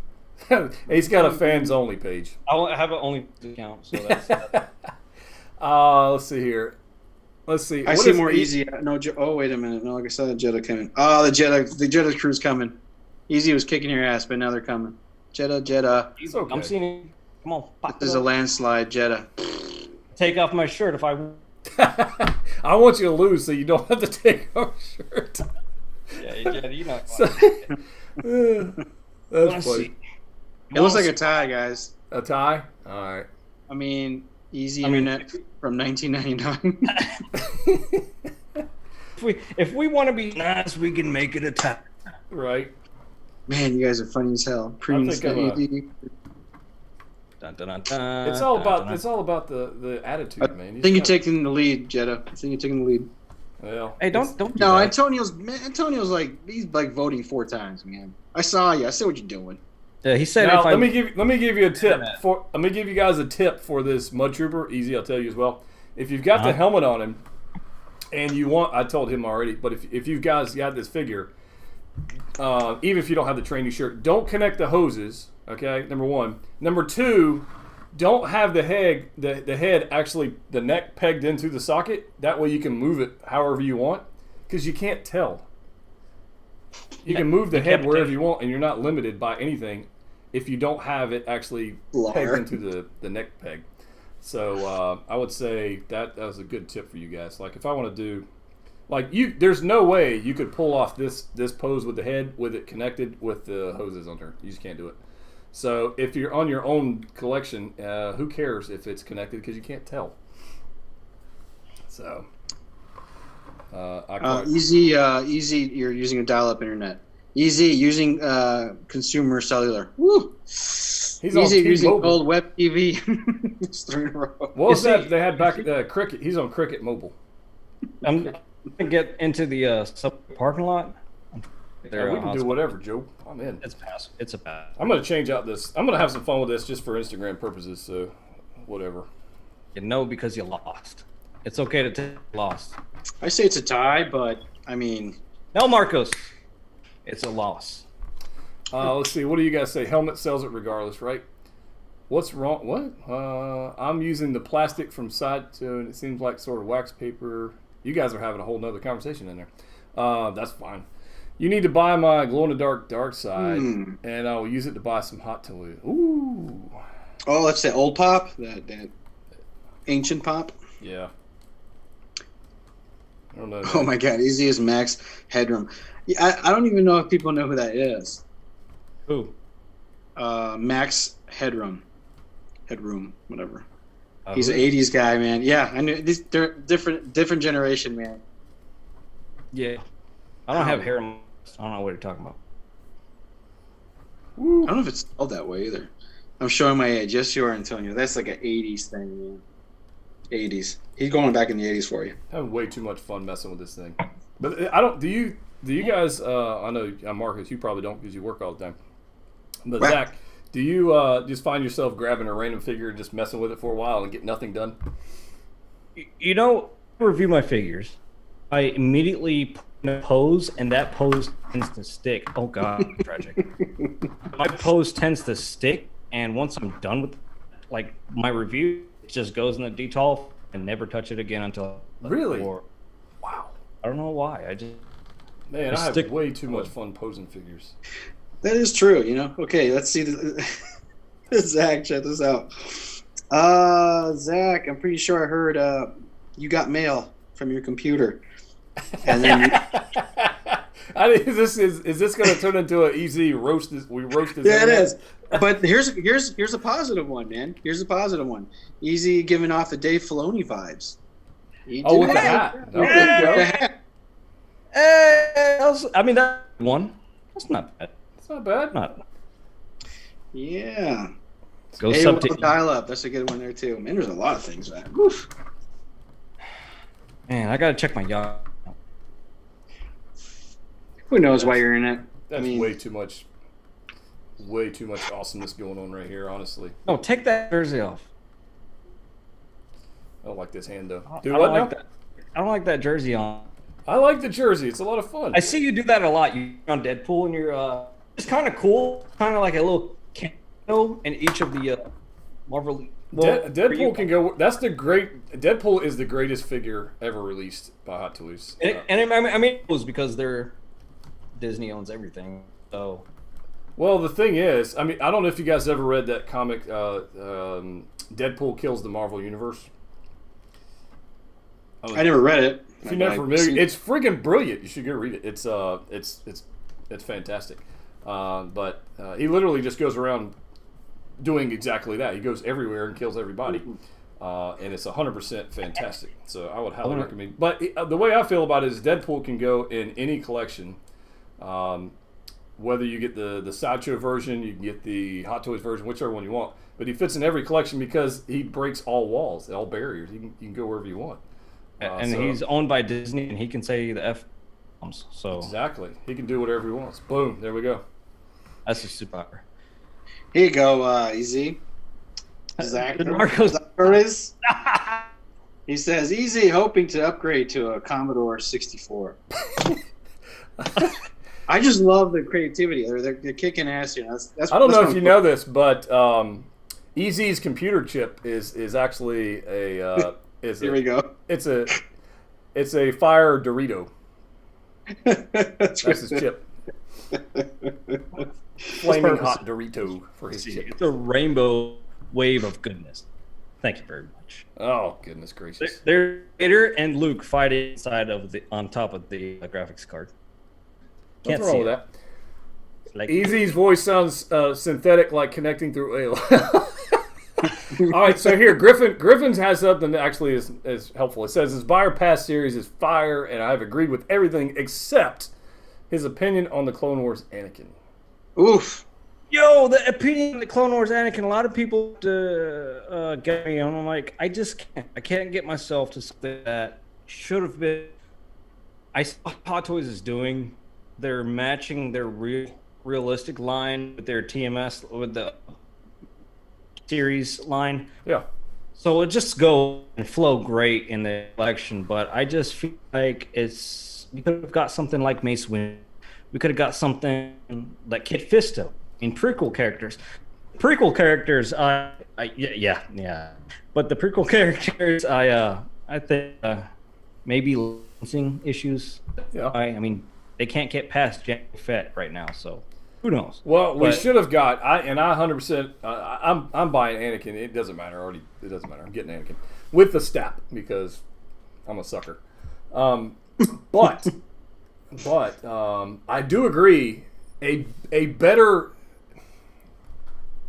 He's got a fans only page. I have an only account, so that's. Let's see here. Let's see. I What see is more E- Easy. No. Oh, wait a minute. No, like I saw the Jedha coming. Oh, the Jedha crew's coming. Easy was kicking your ass, but now they're coming. Jedha. It's okay. I'm seeing it. Come on. pop This is it a up. landslide, Jedha. Take off my shirt if I. I want you to lose so you don't have to take off your shirt. Yeah, you know. That's funny. It looks like a tie, guys. A tie? All right. I mean, Easy Internet from 1999. If we want to be nice, we can make it a tie. Right. Man, you guys are funny as hell. think I'm Dun, dun, dun, dun, It's all dun, about dun, dun. the attitude, man. I think you're taking the lead, Jedha. I think you're taking the lead. Well, Hey, don't. Do No, that. Antonio's like he's like voting 4 times, man. I saw you. I see what you're doing. Yeah, he said now, if I. let me give you a tip let me give you guys a tip for this Mud Trooper. Easy, I'll tell you as well. If you've got the helmet on him, and you want, I told him already, but if you guys got this figure, even if you don't have the training shirt, don't connect the hoses. Okay, number 1. Number 2, don't have the head actually the neck pegged into the socket. That way you can move it however you want, because you can't tell. You can move the head wherever you want, and you're not limited by anything if you don't have it actually pegged into the neck peg. So I would say that was a good tip for you guys. Like if I want to do, there's no way you could pull off this pose with the head with it connected with the hoses under. You just can't do it. So if you're on your own collection, who cares if it's connected because you can't tell. So. Easy, you're using a dial-up internet. Easy, using consumer cellular. Woo! He's on Easy, using T-Mobile. old web TV. It's 3 in a row. What was that they had back at Cricket? He's on Cricket Mobile. I'm gonna get into the parking lot. We can do whatever, Joe. I'm in. It's pass. It's a pass. I'm gonna change out this. I'm gonna have some fun with this just for Instagram purposes. So, whatever. You know because you lost. It's okay to take lost. I say it's a tie, but I mean, No, Marcos. It's a loss. Let's see. What do you guys say? Helmet sells it regardless, right? What's wrong? What? I'm using the plastic from side to, and it seems like sort of wax paper. You guys are having a whole nother conversation in there. That's fine. You need to buy my glow-in-the-dark dark side, and I will use it to buy some hot toys. Ooh. oh, that's that old pop, that ancient pop. Yeah. I don't know. Oh my God, Easy as Max Headroom. Yeah, I don't even know if people know who that is. Who? Max Headroom, whatever. He's an '80s guy, man. Yeah, I knew. They're different generation, man. Yeah. I don't have hair. I don't know what you're talking about. I don't know if it's spelled that way either. I'm showing my age. Yes, you are, Antonio. That's like an '80s thing, man. '80s. He's going back in the '80s for you. Having way too much fun messing with this thing. But I don't. Do you guys? I know Marcus. You probably don't because you work all the time. But Right. Zach, Do you just find yourself grabbing a random figure and just messing with it for a while and get nothing done? You know, review my figures. I immediately put in a pose, and that pose tends to stick. Oh God, tragic. My pose tends to stick, and once I'm done with like my review, it just goes in the detol and never touch it again until. Really? Wow. I don't know why. Man, I have way too much fun posing figures. That is true, you know. Okay, let's see. Zach, check this out. Zach, I'm pretty sure I heard you got mail from your computer. And then is this going to turn into an easy roast? We roast this. Yeah, it is. But here's a positive one, man. Here's a positive one. Easy giving off the Dave Filoni vibes. With the hat. With the hat. I mean, that one. That's not bad. It's not bad. Not. Yeah. Go sub to dial up. That's a good one there too. Man, there's a lot of things, man. Oof. Man, I gotta check my yacht. Who knows why you're in it? That's way too much awesomeness going on right here, honestly. No, take that jersey off. I don't like this hand though. I don't like that jersey on. I like the jersey. It's a lot of fun. I see you do that a lot. You on Deadpool, and you're it's kind of cool. Kind of like a little cameo in each of the Marvel. Deadpool can go. Deadpool is the greatest figure ever released by Hot Toys. I mean, it was because Disney owns everything. So. Well, the thing is, I mean, I don't know if you guys ever read that comic, Deadpool Kills the Marvel Universe. I never read it. If you're not familiar, it's freaking brilliant. You should go read it. It's fantastic. But he literally just goes around doing exactly that. He goes everywhere and kills everybody, and it's 100% fantastic. So I would highly recommend. But the way I feel about it is Deadpool can go in any collection. Whether you get the Sideshow version, you can get the Hot Toys version, whichever one you want. But he fits in every collection because he breaks all walls, all barriers. You can go wherever you want. And he's owned by Disney, and he can say the F bombs. So exactly, he can do whatever he wants. Boom, there we go. That's a superpower. Here you go, Easy. Zach Marcos. He says, Easy hoping to upgrade to a Commodore 64. I just love the creativity. They're kicking ass. You know, that's I don't know if you know this, but Easy's computer chip is actually a. Here we go. It's a fire Dorito. That's his chip. Flaming hot Dorito for his chip. It's a rainbow wave of goodness. Thank you very much. Oh goodness gracious! They're Vader and Luke fighting inside of on top of the graphics card. Can't see that. Like, Easy's voice sounds synthetic, like connecting through AOL. All right, so here, Griffin has something that actually is helpful. It says his Buyer Pass series is fire, and I've agreed with everything except his opinion on the Clone Wars Anakin. Oof. Yo, the opinion on the Clone Wars Anakin, a lot of people get me on. I'm like, I can't get myself to something that should have been. I saw what Hot Toys is doing. They're matching their realistic line with their TMS, with the series line. Yeah. So it just go and flow great in the collection, but I just feel like we could have got something like Mace Windu. We could have got something like Kit Fisto in prequel characters. Prequel characters, yeah. But the prequel characters, I think maybe licensing issues. Yeah. I mean, they can't get past Jango Fett right now, so. Who knows? Well, we should have got. I 100%. I'm buying Anakin. It doesn't matter. It doesn't matter. I'm getting Anakin with the stap because I'm a sucker. But I do agree. A better.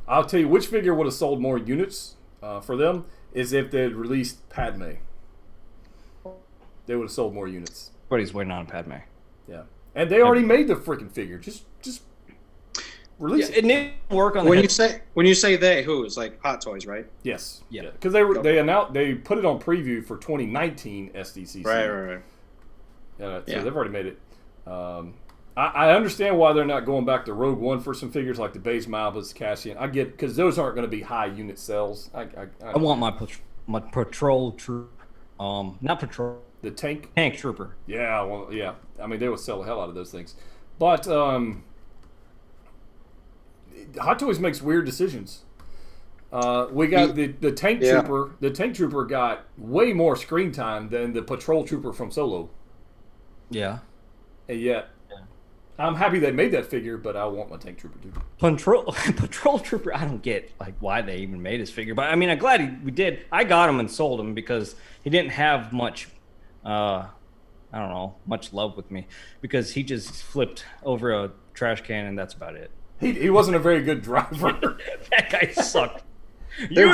I'll tell you which figure would have sold more units for them is if they had released Padme. They would have sold more units. But he's waiting on Padme. Yeah, and they already made the freaking figure. Just. Release it needs to work on. When you say they, who? It's like Hot Toys, right? Yes. Yeah. Because they put it on preview for 2019 SDCC. Right. So they've already made it. I I understand why they're not going back to Rogue One for some figures like the Baze Malbas, Cassian. I get because those aren't going to be high unit sales. I want my patrol troop, not patrol, the tank trooper. Yeah, well, yeah. I mean, they would sell the hell out of those things, but Hot Toys makes weird decisions. We got the tank trooper. The tank trooper got way more screen time than the patrol trooper from Solo. Yeah. And yet, I'm happy they made that figure, but I want my tank trooper too. Patrol trooper. I don't get like why they even made his figure, but I mean, I'm glad we did. I got him and sold him because he didn't have much. I don't know, much love with me because he just flipped over a trash can and that's about it. He wasn't a very good driver. That guy sucked. They're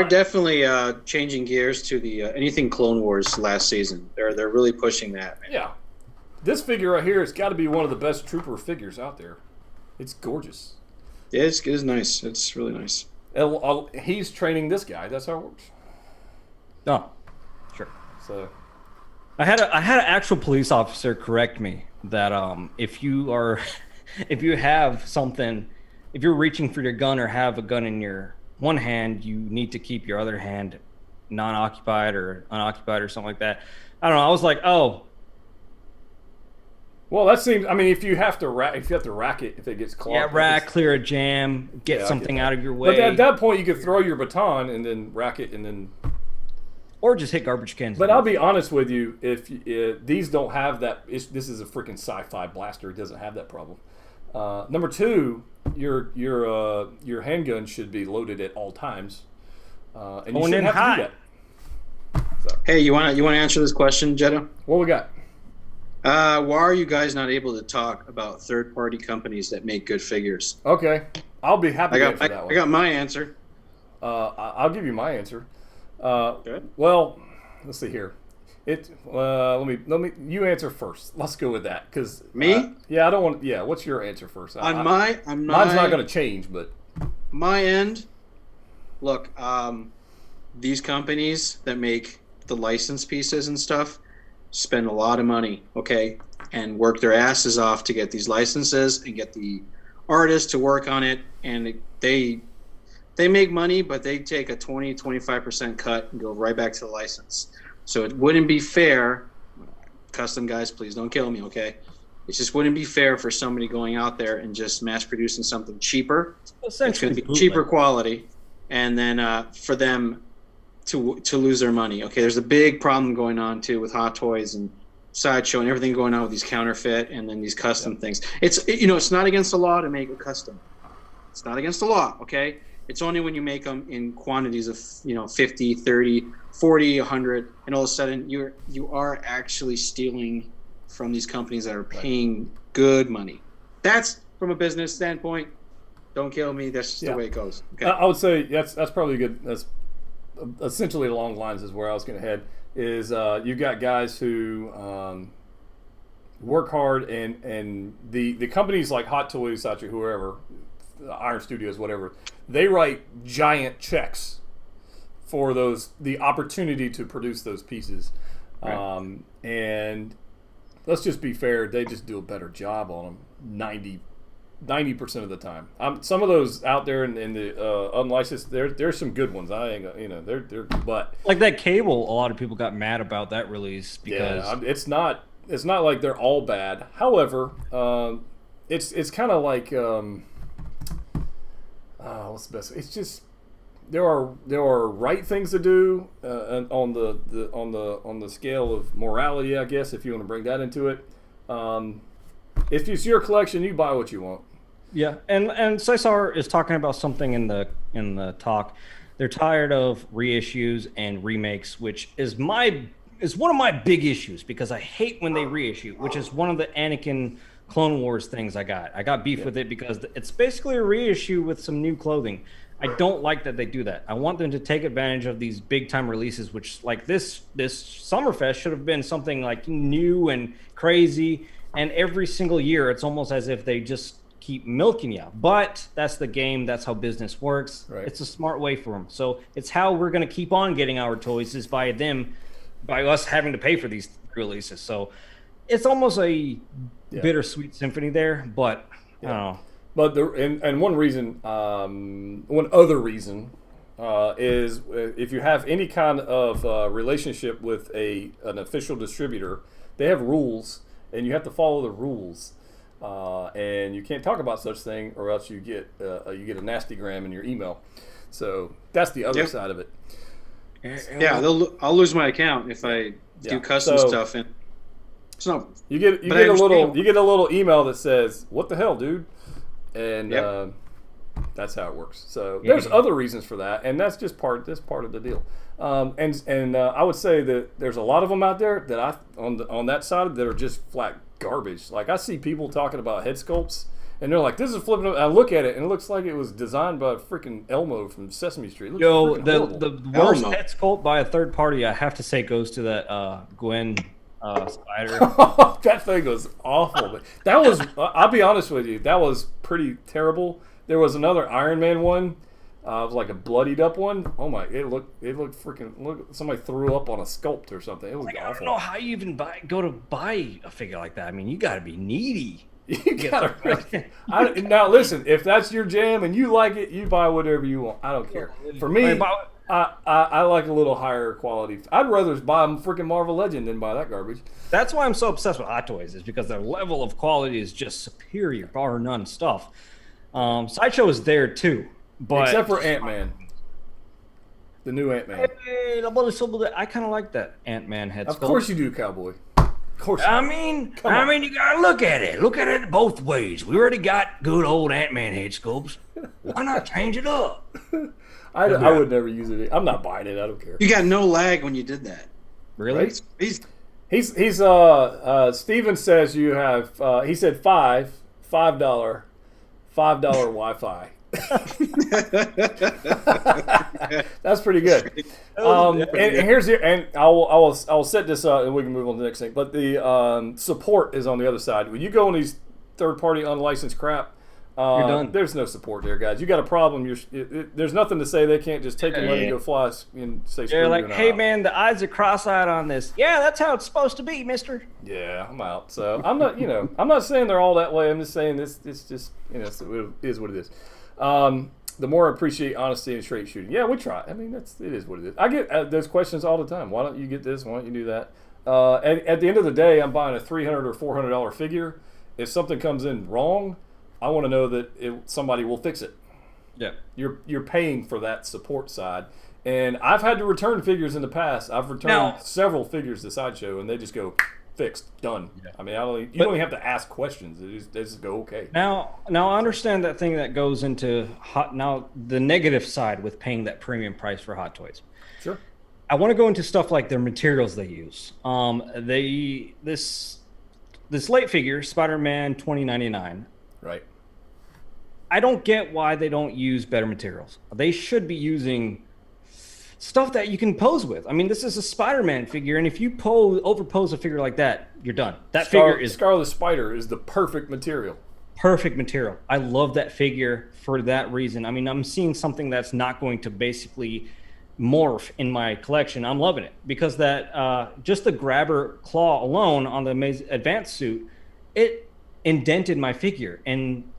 definitely changing gears to the anything Clone Wars last season. They're really pushing that. Man. Yeah, this figure right here has got to be one of the best trooper figures out there. It's gorgeous. Yeah, it is nice. It's really nice. He's training this guy. That's how it works. Oh, sure. So, I had an actual police officer correct me that if you have something, if you're reaching for your gun or have a gun in your one hand, you need to keep your other hand non-occupied or unoccupied or something like that. I don't know. I was like, oh. Well, that seems. I mean, if you have to rack it, if it gets clogged. Yeah, clear a jam, get something out of your way. But at that point, you could throw your baton and then rack it, and then. Or just hit garbage cans. But I'll be honest with you, if these don't have that, this is a freaking sci-fi blaster. It doesn't have that problem. Number two, your handgun should be loaded at all times, and you shouldn't have to do that. So. Hey, you want to answer this question, Jedha? What we got? Why are you guys not able to talk about third-party companies that make good figures? Okay, I'll be happy to answer that one. I got my answer. I'll give you my answer. Good. Well, let's see here. Let me. You answer first. Let's go with that because me. Yeah, I don't want. Yeah, what's your answer first? Mine's not going to change, but my end. Look, these companies that make the license pieces and stuff spend a lot of money, okay, and work their asses off to get these licenses and get the artists to work on it, and they make money, but they take a 20-25% cut and go right back to the license. So it wouldn't be fair. Custom guys, please don't kill me, okay? It just wouldn't be fair for somebody going out there and just mass producing something cheaper. Essentially, it's going to be cheaper quality, and then for them to lose their money. Okay, there's a big problem going on too with Hot Toys and Sideshow and everything going on with these counterfeit and then these custom things. It's not against the law to make a custom. It's not against the law, okay? It's only when you make them in quantities of 50, 30, 40, 100, and all of a sudden you are actually stealing from these companies that are paying good money. That's from a business standpoint. Don't kill me. That's just the way it goes. Okay. I would say that's probably good. That's essentially along the lines is where I was going to head. Is you've got guys who work hard and the companies like Hot Toys, Sachi, whoever, Iron Studios, whatever, they write giant checks for the opportunity to produce those pieces. Right. And let's just be fair, they just do a better job on them 90% of the time. Some of those out there in the unlicensed, there's some good ones. I ain't they're but like that cable. A lot of people got mad about that release because it's not like they're all bad. However, it's kind of like what's the best? It's just there are right things to do on the scale of morality, I guess, if you want to bring that into it. If it's your collection, you buy what you want. Yeah, and Cesar is talking about something in the talk. They're tired of reissues and remakes, which is one of my big issues because I hate when they reissue, which is one of the Anakin Clone Wars things I got beef with it because it's basically a reissue with some new clothing. I don't like that they do that. I want them to take advantage of these big time releases, which like this Summerfest should have been something like new and crazy. And every single year, it's almost as if they just keep milking you. But that's the game. That's how business works. Right. It's a smart way for them. So it's how we're going to keep on getting our toys is by us having to pay for these releases. So it's almost a bittersweet symphony there, but I don't know. But and one reason, one other reason, is if you have any kind of relationship with an official distributor, they have rules, and you have to follow the rules, and you can't talk about such thing, or else you get a nasty gram in your email. So that's the other side of it. Yeah, I'll lose my account if I do custom stuff, and so you get a little email that says, "What the hell, dude?" And that's how it works. So there's other reasons for that, and that's just part of the deal. And I would say that there's a lot of them out there that on that side that are just flat garbage. Like I see people talking about head sculpts, and they're like, "This is flipping." I look at it, and it looks like it was designed by freaking Elmo from Sesame Street. Yo, the worst head sculpt by a third party, I have to say, goes to that Gwen spider. That thing was awful. That was, I'll be honest with you, that was pretty terrible. There was another Iron Man one. It was like a bloodied up one. Oh my! It looked freaking. Somebody threw up on a sculpt or something. It was awful. I don't know how you even go to buy a figure like that. I mean, you got to be needy. You gotta. Now listen, if that's your jam and you like it, you buy whatever you want. I don't care. For me, I like a little higher quality. I'd rather buy a freaking Marvel Legend than buy that garbage. That's why I'm so obsessed with Hot Toys, is because their level of quality is just superior, bar none stuff. Sideshow is there too, but except for Ant-Man, the new Ant-Man. I kind of like that Ant-Man head sculpt. Of course you do, cowboy. Of course. I mean, you gotta look at it. Look at it both ways. We already got good old Ant-Man head sculpts. Why not change it up? I would never use it. I'm not buying it. I don't care. You got no lag when you did that. Really? Right? He's Steven says you have. He said $5 Wi-Fi. That's pretty good. And here's here, and I will set this up, and we can move on to the next thing. But the support is on the other side. When you go on these third-party unlicensed crap, you're done. There's no support there, guys. You got a problem. There's nothing to say. They can't just take your money and go fly and say. They're like, hey man, the eyes are cross-eyed on this. Yeah, that's how it's supposed to be, Mister. Yeah, I'm out. So I'm not, I'm not saying they're all that way. I'm just saying this. It's just, it is what it is. The more I appreciate honesty and straight shooting. Yeah, we try. I mean, it is what it is. I get those questions all the time. Why don't you get this? Why don't you do that? At the end of the day, I'm buying a $300 or $400 figure. If something comes in wrong, I want to know that somebody will fix it. Yeah, you're paying for that support side, and I've had to return figures in the past. I've returned several figures to Sideshow, and they just go fixed, done. Yeah. I mean, you don't even have to ask questions. They just go okay. Now I understand that thing that goes into the negative side with paying that premium price for Hot Toys. Sure. I want to go into stuff like their materials they use. This late figure, Spider-Man 2099. Right. I don't get why they don't use better materials. They should be using stuff that you can pose with. I mean, this is a Spider-Man figure, and if you overpose a figure like that, you're done. Scarlet Spider is the perfect material. Perfect material. I love that figure for that reason. I mean, I'm seeing something that's not going to basically morph in my collection. I'm loving it because that just the grabber claw alone on the advanced suit, it indented my figure and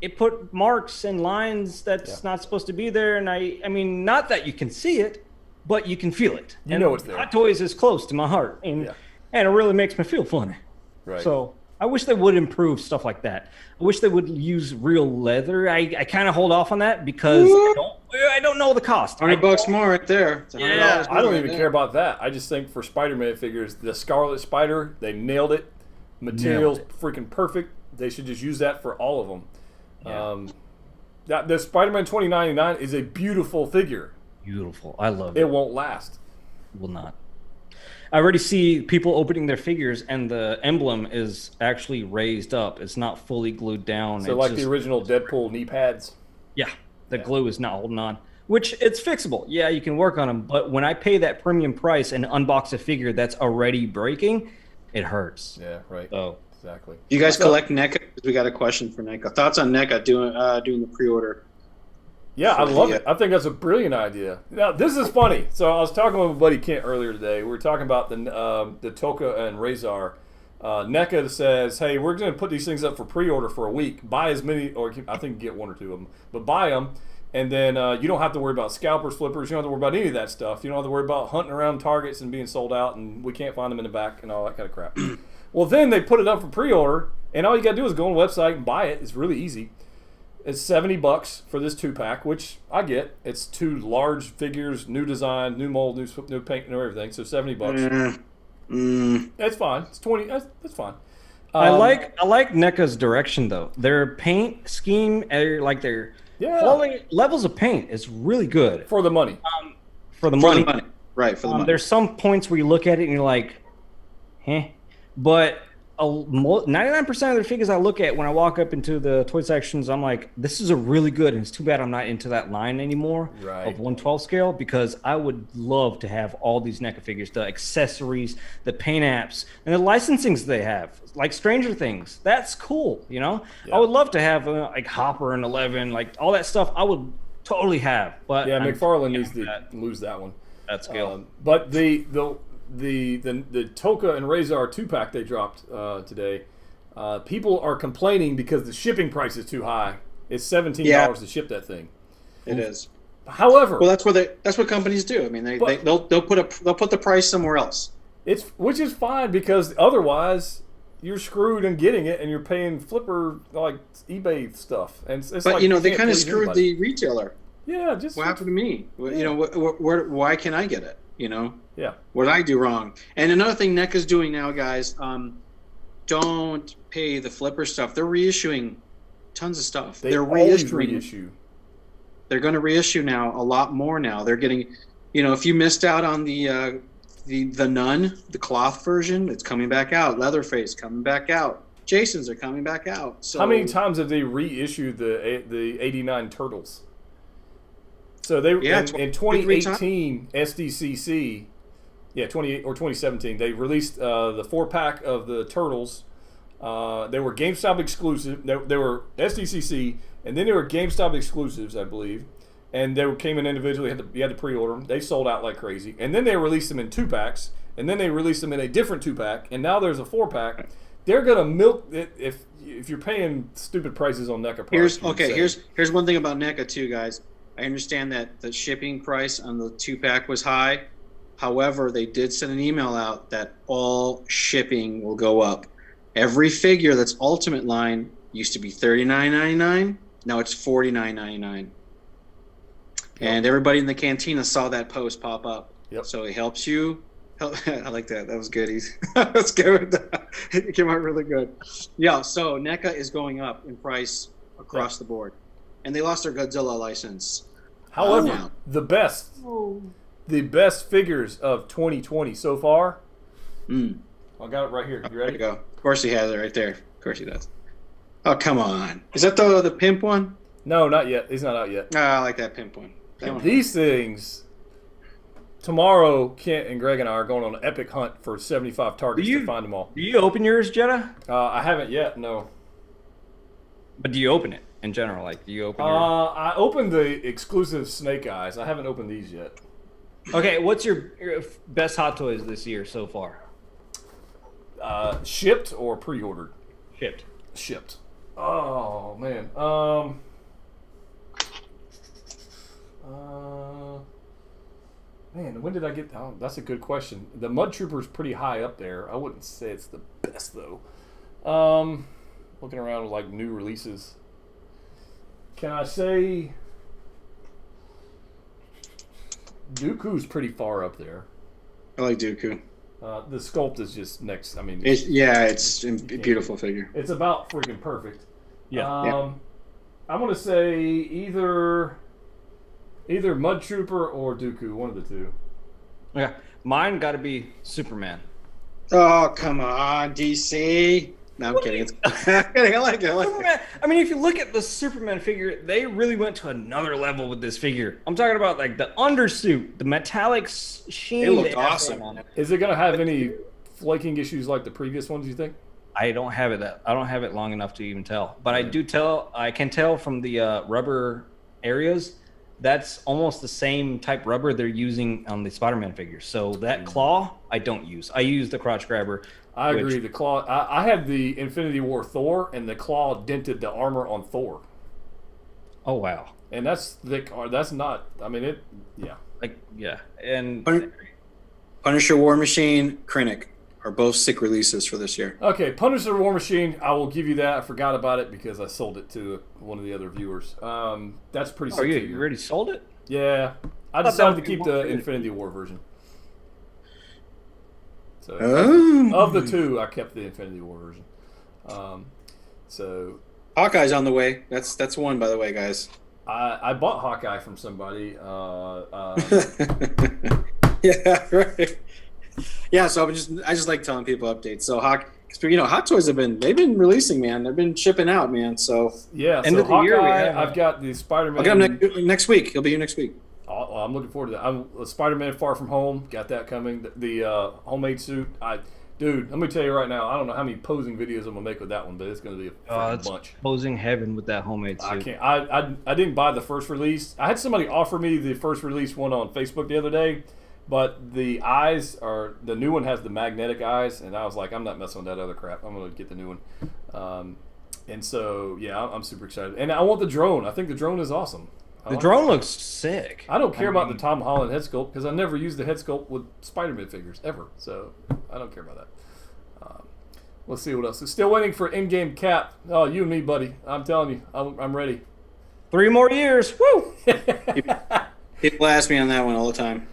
it put marks and lines that's not supposed to be there. And I mean, not that you can see it, but you can feel it. You know it's there. Hot Toys is close to my heart, and it really makes me feel funny. Right. So I wish they would improve stuff like that. I wish they would use real leather. I kind of hold off on that because I don't know the cost. $100 more right there. Yeah, I don't even care about that. I just think for Spider-Man figures, the Scarlet Spider, they nailed it. Materials freaking perfect. They should just use that for all of them. The Spider-Man 2099 is a beautiful figure. Beautiful. I love it. It won't last. It will not. I already see people opening their figures and the emblem is actually raised up. It's not fully glued down. So like the original Deadpool knee pads? Yeah. The glue is not holding on. Which, it's fixable. Yeah, you can work on them. But when I pay that premium price and unbox a figure that's already breaking, it hurts. Yeah, right. So, exactly. You guys collect NECA? We got a question for NECA. Thoughts on NECA doing the pre-order? Yeah, I love it. I think that's a brilliant idea. Now, this is funny. So I was talking with my buddy Kent earlier today. We were talking about the Toka and Razor NECA says, hey, we're going to put these things up for pre-order for a week. Buy as many, or I think get one or two of them, but buy them, and then you don't have to worry about scalpers, flippers. You don't have to worry about any of that stuff. You don't have to worry about hunting around targets and being sold out, and we can't find them in the back and all that kind of crap. Well, then they put it up for pre-order, and all you got to do is go on the website and buy it. It's really easy. It's $70 for this 2-pack, which I get. It's 2 large figures, new design, new mold, new paint, new everything. So $70. That's fine. It's 20. That's fine. I like NECA's direction though. Their paint scheme, like their quality levels of paint, is really good for the money. For the money, right? For the money. There's some points where you look at it and you're like, but 99% of the figures I look at when I walk up into the toy sections, I'm like, this is a really good, and it's too bad I'm not into that line anymore of 1/12 scale, because I would love to have all these NECA figures, the accessories, the paint apps, and the licensings they have, like Stranger Things. That's cool, you know? Yeah. I would love to have like Hopper and 11, like all that stuff I would totally have. But yeah, McFarlane needs to lose that one. That scale. But the Toka and Razor 2-pack they dropped today, people are complaining because the shipping price is too high. It's $17 to ship that thing. It is. However, well, that's what companies do. I mean, they'll put the price somewhere else. Which is fine, because otherwise you're screwed in getting it, and you're paying flipper like eBay stuff. And it's but like, you know, they kind of screwed the retailer. Yeah, just what happened to me? You know, why can't I get it? You know, yeah. What did I do wrong? And another thing NECA's doing now, guys, don't pay the flipper stuff. They're reissuing tons of stuff. They're reissue. They're going to reissue now a lot more now. They're getting, you know, if you missed out on the Nun, the cloth version, it's coming back out. Leatherface coming back out. Jason's are coming back out. So how many times have they reissued the '89 Turtles? So they in 2018 SDCC, 2017, they released the 4-pack of the Turtles. They were GameStop exclusive. They were SDCC, and then they were GameStop exclusives, I believe. And they came in individually. You had to pre-order them. They sold out like crazy. And then they released them in 2-packs, and then they released them in a different 2-pack, and now there's a 4-pack. They're gonna milk it if you're paying stupid prices on NECA products. Here's one thing about NECA too, guys. I understand that the shipping price on the 2-pack was high. However, they did send an email out that all shipping will go up. Every figure that's Ultimate line used to be $39.99. Now it's $49.99. And everybody in the cantina saw that post pop up. Yep. So it helps you. I like that. That was good. That's good. It came out really good. Yeah. So NECA is going up in price across the board, and they lost their Godzilla license. However, the best figures of 2020 so far. I got it right here. You ready? There you go. Of course he has it right there. Of course he does. Oh, come on. Is that the pimp one? No, not yet. He's not out yet. I like that pimp one. These things. Tomorrow, Kent and Greg and I are going on an epic hunt for 75 targets to find them all. Do you open yours, Jedha? I haven't yet, no. But do you open it in general? Like, do you open I opened the exclusive Snake Eyes. I haven't opened these yet. Okay, what's your best Hot Toys this year so far? Shipped or pre-ordered? Shipped. Oh, man. Man, when did I get... Oh, that's a good question. The Mud Trooper's pretty high up there. I wouldn't say it's the best, though. Looking around with, like, new releases. Can I say... Dooku's pretty far up there. I like Dooku. The sculpt is just next. I mean... it's a beautiful figure. It's about freaking perfect. Yeah. I'm going to say either Mud Trooper or Dooku, one of the two. Yeah, mine got to be Superman. Oh, come on, DC. No, I'm kidding. I like it. I mean, if you look at the Superman figure, they really went to another level with this figure. I'm talking about like the undersuit, the metallic sheen. It looked awesome on it. Is it going to have any flaking issues like the previous ones, you think? I don't have it long enough to even tell. But I can tell from the rubber areas that's almost the same type rubber they're using on the Spider-Man figures. So that claw, I don't use. I use the crotch grabber. I agree. The claw. I had the Infinity War Thor, and the claw dented the armor on Thor. Oh wow! And that's thick. That's not. I mean it. Yeah. Like yeah, and Punisher, War Machine, Krennic are both sick releases for this year. Okay, Punisher, War Machine. I will give you that. I forgot about it because I sold it to one of the other viewers. That's pretty. Oh, you already sold it? Yeah, I decided to keep the Infinity War version. So of the two, I kept the Infinity War version. So Hawkeye's on the way. That's one, by the way, guys. I bought Hawkeye from somebody. Yeah, right. Yeah, so I just like telling people updates. So Hot Toys they've been releasing, man. They've been shipping out, man. So yeah, end so of the year, I've got the Spider-Man. I'll get him next week. He'll be here next week. I'm looking forward to that. I'm Spider-Man Far From Home. Got that coming. The homemade suit. Dude, let me tell you right now. I don't know how many posing videos I'm gonna make with that one, but it's gonna be a bunch. Posing heaven with that homemade suit. I can't. I didn't buy the first release. I had somebody offer me the first release one on Facebook the other day, but the eyes are the new one has the magnetic eyes, and I was like, I'm not messing with that other crap. I'm gonna get the new one. And so yeah, I'm super excited, and I want the drone. I think the drone is awesome. The drone looks sick. I don't care about the Tom Holland head sculpt because I never used the head sculpt with Spider-Man figures ever, so I don't care about that. Let's see what else. Still waiting for in-game cap. Oh, you and me, buddy. I'm telling you, I'm ready. 3 more years. Woo! People ask me on that one all the time.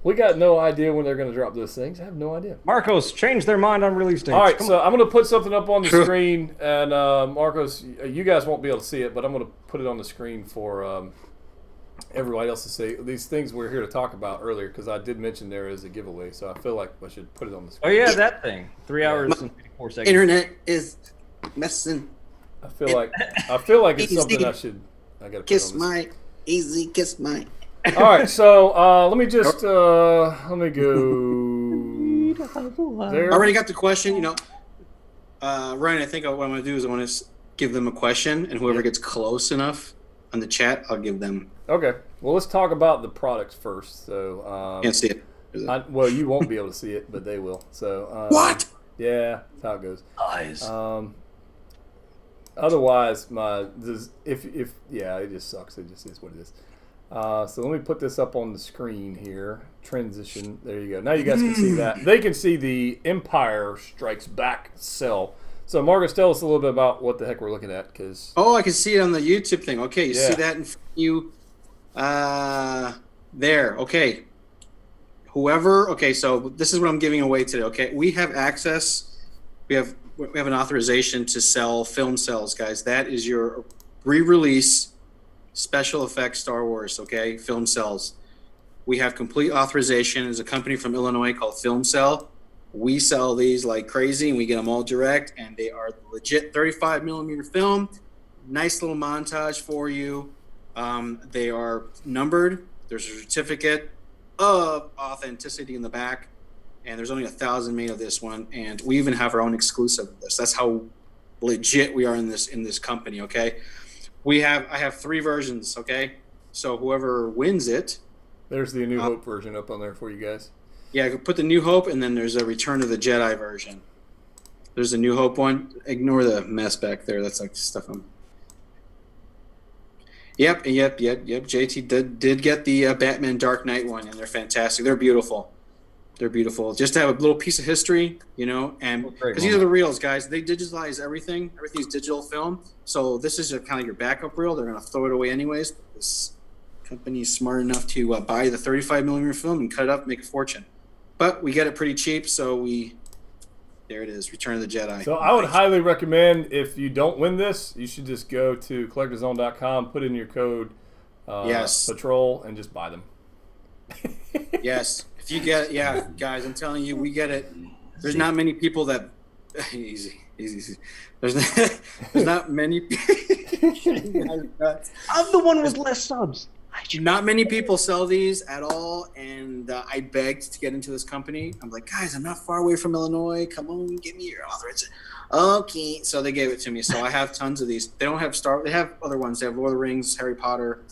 We got no idea when they're going to drop those things. I have no idea. Marcos, change their mind on release dates. All right, so I'm going to put something up on the screen, and Marcos, you guys won't be able to see it, but I'm going to put it on the screen for everybody else to see. These things we're here to talk about earlier, because I did mention there is a giveaway, so I feel like I should put it on the screen. Oh, yeah, that thing. 3 hours and 54 seconds. Internet is messing. I feel like it's something I got to kiss my easy kiss my. All right, so let me just let me go there. I already got the question. Ryan, I think what I'm going to do is I want to give them a question, and whoever gets close enough on the chat, I'll give them. Okay. Well, let's talk about the products first. So Can't see it. Well, you won't be able to see it, but they will. So what? Yeah, that's how it goes. Eyes. Otherwise, it just sucks. It just is what it is. So let me put this up on the screen here. Transition. There you go. Now you guys can see that. They can see the Empire Strikes Back cell. So Marcus, tell us a little bit about what the heck we're looking at. I can see it on the YouTube thing. Okay, you see that in front of you. There. Okay. So this is what I'm giving away today. Okay, we have access. We have an authorization to sell film cells, guys. That is your re-release special effects Star Wars. Okay, film cells. We have complete authorization. There's a company from Illinois called Film Cell. We sell these like crazy, and we get them all direct, and they are legit 35 millimeter film. Nice little montage for you. They are numbered. There's a certificate of authenticity in the back, and there's only 1,000 made of this one, and we even have our own exclusive of this. That's how legit we are in this company. Okay, I have 3 versions. Okay, so whoever wins it, there's the New Hope version up on there for you guys. Yeah, I could put the New Hope, and then there's a Return of the Jedi version. There's a New Hope one. Ignore the mess back there. That's like stuff I'm. Yep. JT did get the Batman Dark Knight one, and they're fantastic. They're beautiful. Just to have a little piece of history, and because these are the reels, guys. They digitalize everything. Everything's digital film. So this is kind of your backup reel. They're going to throw it away anyways. This company is smart enough to buy the 35 millimeter film and cut it up, make a fortune. But we get it pretty cheap, so there it is, Return of the Jedi. So I would highly recommend, if you don't win this, you should just go to collectorzone.com, put in your code Patrol, and just buy them. Yes. If you get it, guys, I'm telling you, we get it. There's not many people that easy. There's not many I'm the one with less subs. Not many people sell these at all, and I begged to get into this company. I'm like, guys, I'm not far away from Illinois. Come on, give me your authorization. Okay, so they gave it to me. So I have tons of these. They don't have They have other ones. They have Lord of the Rings, Harry Potter,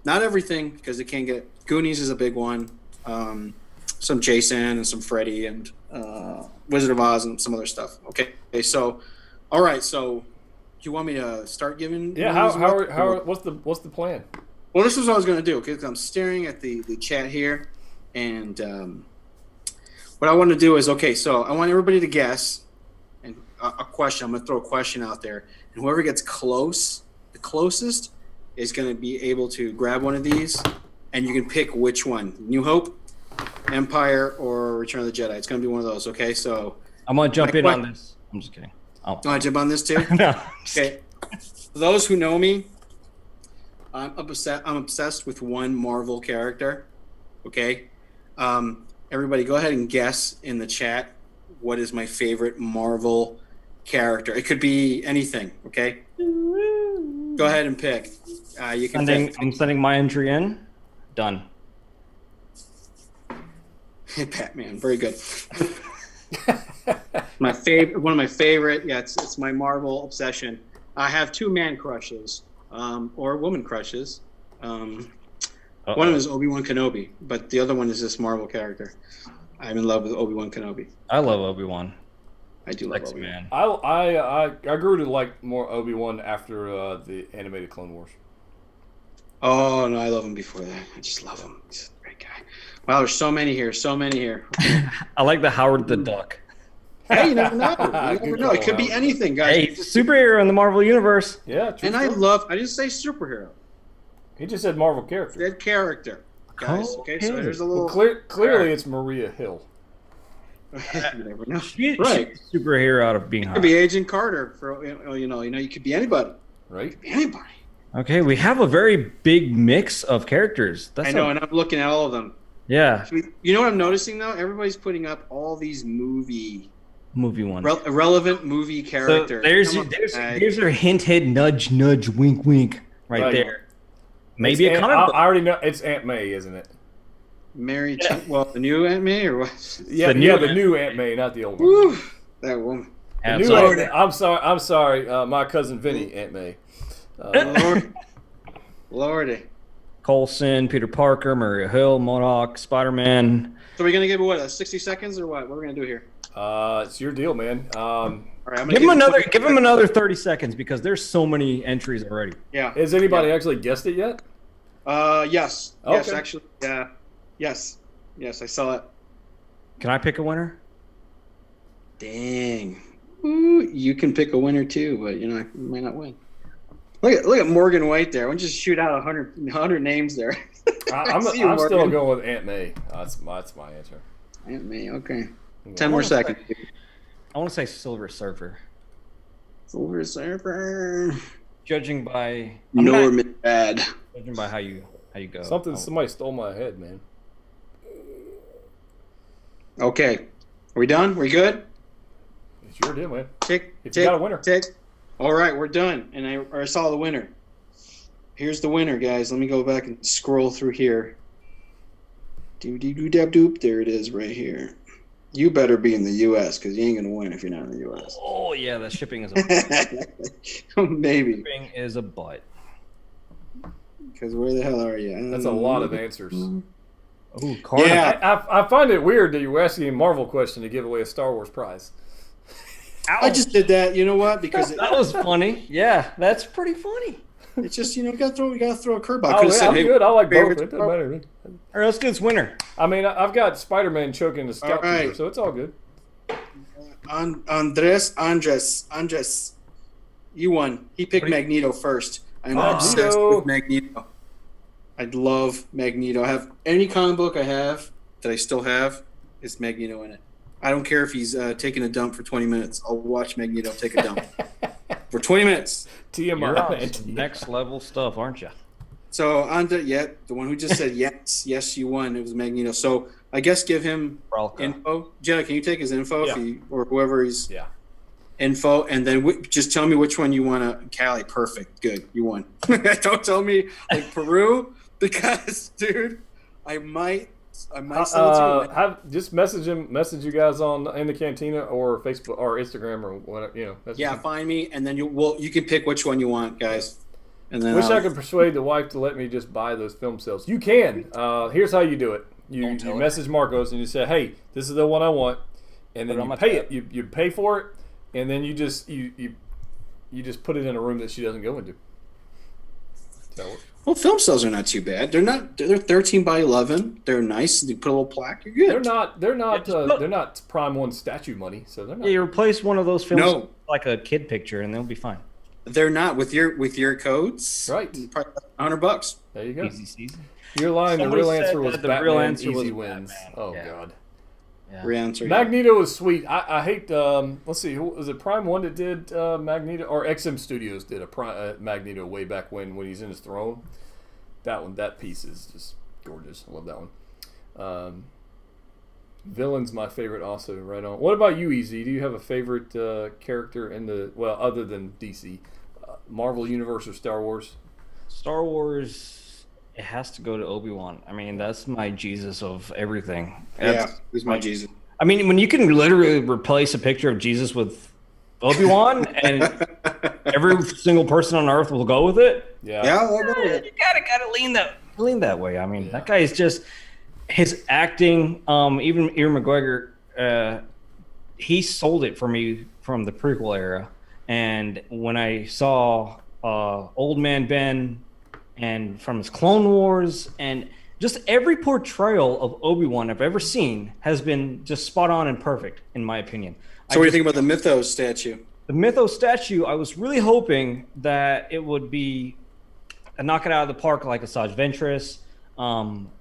Not everything, because it can get Goonies is a big one. Some Jason and some Freddy and Wizard of Oz and some other stuff. Okay, so all right, so you want me to start giving? Yeah. What's the plan? Well, this is what I was going to do, because I'm staring at the chat here, and what I want to do is, okay, so I want everybody to guess and a question. I'm going to throw a question out there, and whoever gets the closest, is going to be able to grab one of these, and you can pick which one: New Hope, Empire, or Return of the Jedi. It's going to be one of those. Okay, so I'm going to jump in on this. I'm just kidding. Oh. You want to jump on this too? No. Okay. For those who know me, I'm obsessed with one Marvel character. Okay. Everybody, go ahead and guess in the chat what is my favorite Marvel character. It could be anything. Okay. Go ahead and pick. You can. I'm sending my entry in. Done. Batman, very good. My favorite, one of my favorite. Yeah, it's my Marvel obsession. I have two man crushes, or woman crushes. One of them is Obi-Wan Kenobi, but the other one is this Marvel character. I'm in love with Obi-Wan Kenobi. I love Obi-Wan. I do love Obi-Wan. I grew to like more Obi-Wan after the animated Clone Wars. Oh no, I love him before that. I just love him. He's a great guy. Wow, there's so many here. Okay. I like the Howard the Duck. Hey, you never know. You never know. It could be anything, guys. Hey, he's a superhero in the Marvel universe. Yeah, true. And I didn't say superhero. He just said Marvel character. That character, guys. Okay, so there's a little. Well, clearly, it's Maria Hill. You never know. She's Right. a superhero out of being It hot. could be Agent Carter. You could be anybody. Right. It could be anybody. Okay, we have a very big mix of characters. I know, and I'm looking at all of them. Yeah. You know what I'm noticing though? Everybody's putting up all these movie ones. Relevant movie characters. So there's your hint, nudge, nudge, wink, wink, right there. Maybe a comic book. I already know it's Aunt May, isn't it? Mary, the new Aunt May or what? Yeah, the new Aunt May, not the old one. Woo, that woman. The new Aunt May. I'm sorry. My cousin Vinny, Aunt May. Lordy. Coulson, Peter Parker, Maria Hill, MODOK, Spider-Man. So we're gonna give it 60 seconds or what? What are we gonna do here? It's your deal, man. All right, I'm give him another 30 seconds because there's so many entries already. Yeah. Has anybody actually guessed it yet? Yes. Okay. Yes, actually. Yeah. Yes, I saw it. Can I pick a winner? Dang. Ooh, you can pick a winner too, but you might not win. Look at Morgan White there. We'll just shoot out 100 names there. I'm still going with Aunt May. That's my answer. Aunt May, okay. 10 more seconds. I want to say Silver Surfer. Silver Surfer. Judging by Norman Bad. Judging by how you go. Somebody stole my head, man. Okay. Are we done? We good? It's your deal, man. You got a winner. All right, we're done. And I saw the winner. Here's the winner, guys. Let me go back and scroll through here. Doop. There it is right here. You better be in the U.S. because you ain't going to win if you're not in the U.S. Oh, yeah, the shipping is a butt. Maybe. Shipping is a butt. Because where the hell are you? That's a lot of answers. Oh, Carter. Yeah. I find it weird that you were asking a Marvel question to give away a Star Wars prize. I just did that. You know what? Because that was funny. Yeah, that's pretty funny. It's just we gotta throw a curveball. I'm good. I like both. It doesn't matter to me. All right, let's do this winner. I mean, I've got Spider-Man choking the scout trooper, so it's all good. Andres, you won. He picked Magneto first. I'm obsessed with Magneto. I love Magneto. I have any comic book I have that I still have, it's Magneto in it. I don't care if he's taking a dump for 20 minutes. I'll watch Magneto take a dump for 20 minutes. You're on some next level stuff, aren't you? So the one who just said yes, you won. It was Magneto. So I guess give him info. Jedha, can you take his info or whoever he's info, and then just tell me which one you want to. Callie, perfect, good, you won. Don't tell me like Peru because, dude, I might send it to you. Just message you guys in the cantina or Facebook or Instagram or whatever. Find me, and then you can pick which one you want, guys. And then Wish I could persuade the wife to let me just buy those film sales. You can. Here's how you do it. You message Marcos and you say, "Hey, this is the one I want," and then you pay it. You pay for it, and then you just put it in a room that she doesn't go into. Well, film sales are not too bad. They're 13 by 11. They're nice. You put a little plaque. You're good. They're not Prime 1 statue money. So they're not. Yeah, you replace one of those films like a kid picture, and they'll be fine. They're not with your codes. Right. Probably $100. There you go. Easy. You're lying. Somebody the real answer was the Batman. real answer easy was wins. Batman. Oh Yeah. God. Yeah. Real answer. Magneto was sweet. I hate. Let's see. Was it Prime 1 that did Magneto, or XM Studios did a Magneto way back when he's in his throne? That piece is just gorgeous. I love that one. Villain's my favorite also. Right on. What about you, Easy? Do you have a favorite character in the other than DC, Marvel Universe or Star Wars? Star Wars, it has to go to Obi-Wan. I mean, that's my Jesus of everything. He's my Jesus. I mean, when you can literally replace a picture of Jesus with Obi-Wan and every single person on Earth will go with it. Yeah. I'll go with it. You gotta lean that way. I mean, that guy is just his acting. Even Ian McGregor, he sold it for me from the prequel era. And when I saw Old Man Ben, and from his Clone Wars, and just every portrayal of Obi-Wan I've ever seen has been just spot on and perfect, in my opinion. So what do you think about the Mythos statue? The Mythos statue, I was really hoping that it would be a knock it out of the park like Asajj Ventress.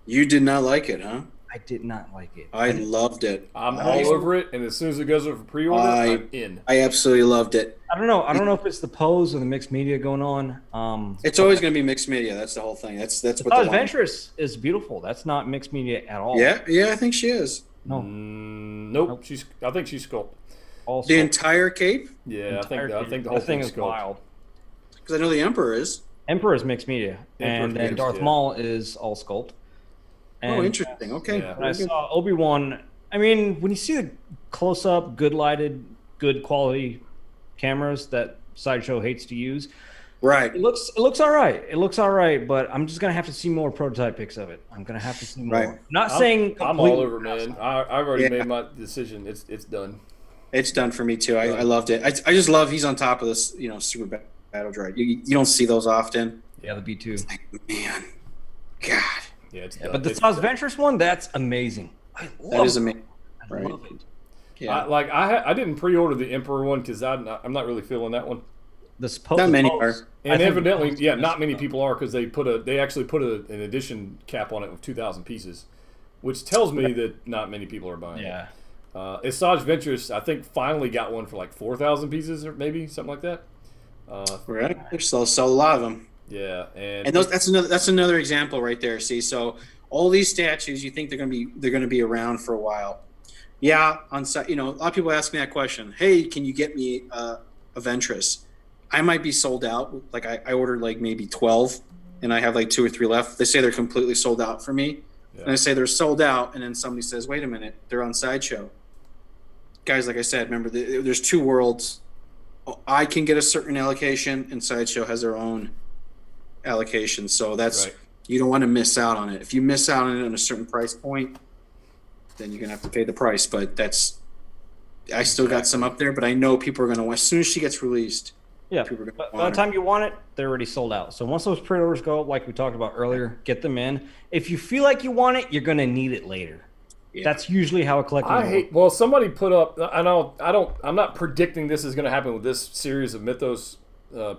You did not like it, huh? I did not like it. I loved it. I'm all over it, and as soon as it goes over for pre-order, I'm in. I absolutely loved it. I don't know if it's the pose or the mixed media going on. It's always going to be mixed media. That's the whole thing. That's what Asajj Ventress is beautiful. That's not mixed media at all. Yeah, I think she is. No. Nope. I think she's sculpted. The entire cape? Yeah, I think the whole that thing is sculpted. wild. Because I know the Emperor is. Emperor is mixed media, and then Darth Maul is all sculpt. And interesting. Okay. Yeah. when I saw Obi-Wan, I mean, when you see the close-up, good lighted, good quality cameras that Sideshow hates to use, right? It looks all right. It looks all right, but I'm just gonna have to see more prototype pics of it. I'm gonna have to see more. Right. Not saying I'm all over, man. I've already made my decision. It's done. It's done for me too. I loved it. I just love he's on top of this, super battle droid. You don't see those often. Yeah, the B2. It's like, man, God. Yeah, it's done. But the Asajj Ventress one, that's amazing. That is amazing. I love it. Yeah. I didn't pre-order the Emperor one because I'm not really feeling that one. Not many are. And evidently, not many people are because they actually put an edition cap on it with 2,000 pieces, which tells me that not many people are buying it. Asajj Ventress, I think, finally got one for like 4,000 pieces or maybe something like that. Right. There's still a lot of them. Yeah, and that's another example right there. See, so all these statues, you think they're gonna be around for a while. Yeah, on site, a lot of people ask me that question. Hey, can you get me a Ventress? I might be sold out. Like I ordered like maybe 12, and I have like 2 or 3 left. They say they're completely sold out for me, and I say they're sold out, and then somebody says, "Wait a minute, they're on Sideshow." Guys, like I said, remember there's 2 worlds. I can get a certain allocation, and Sideshow has their own allocation. So that's you don't want to miss out on it. If you miss out on it on a certain price point, then you're gonna have to pay the price. But I still got some up there, but I know people are gonna want as soon as she gets released. Yeah, by the time you want it, they're already sold out. So once those pre-orders go, like we talked about earlier, get them in. If you feel like you want it, you're gonna need it later. Yeah. That's usually how a collectible. Well, somebody put up. I'm not predicting this is going to happen with this series of Mythos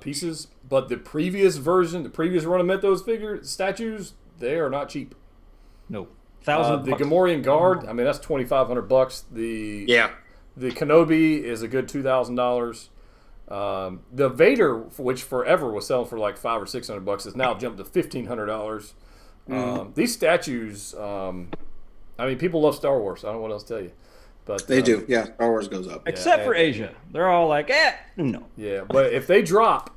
pieces, but the previous run of Mythos statues, they are not cheap. No, $1,000. The Gamorrean Guard, I mean, that's $2,500. The Kenobi is a good $2,000. The Vader, which forever was selling for like $500 or $600, has now jumped to $1,500. These statues. I mean, people love Star Wars. I don't know what else to tell you, but they do. Yeah, Star Wars goes up. Except for Asia, they're all like, no. Yeah, but if they drop,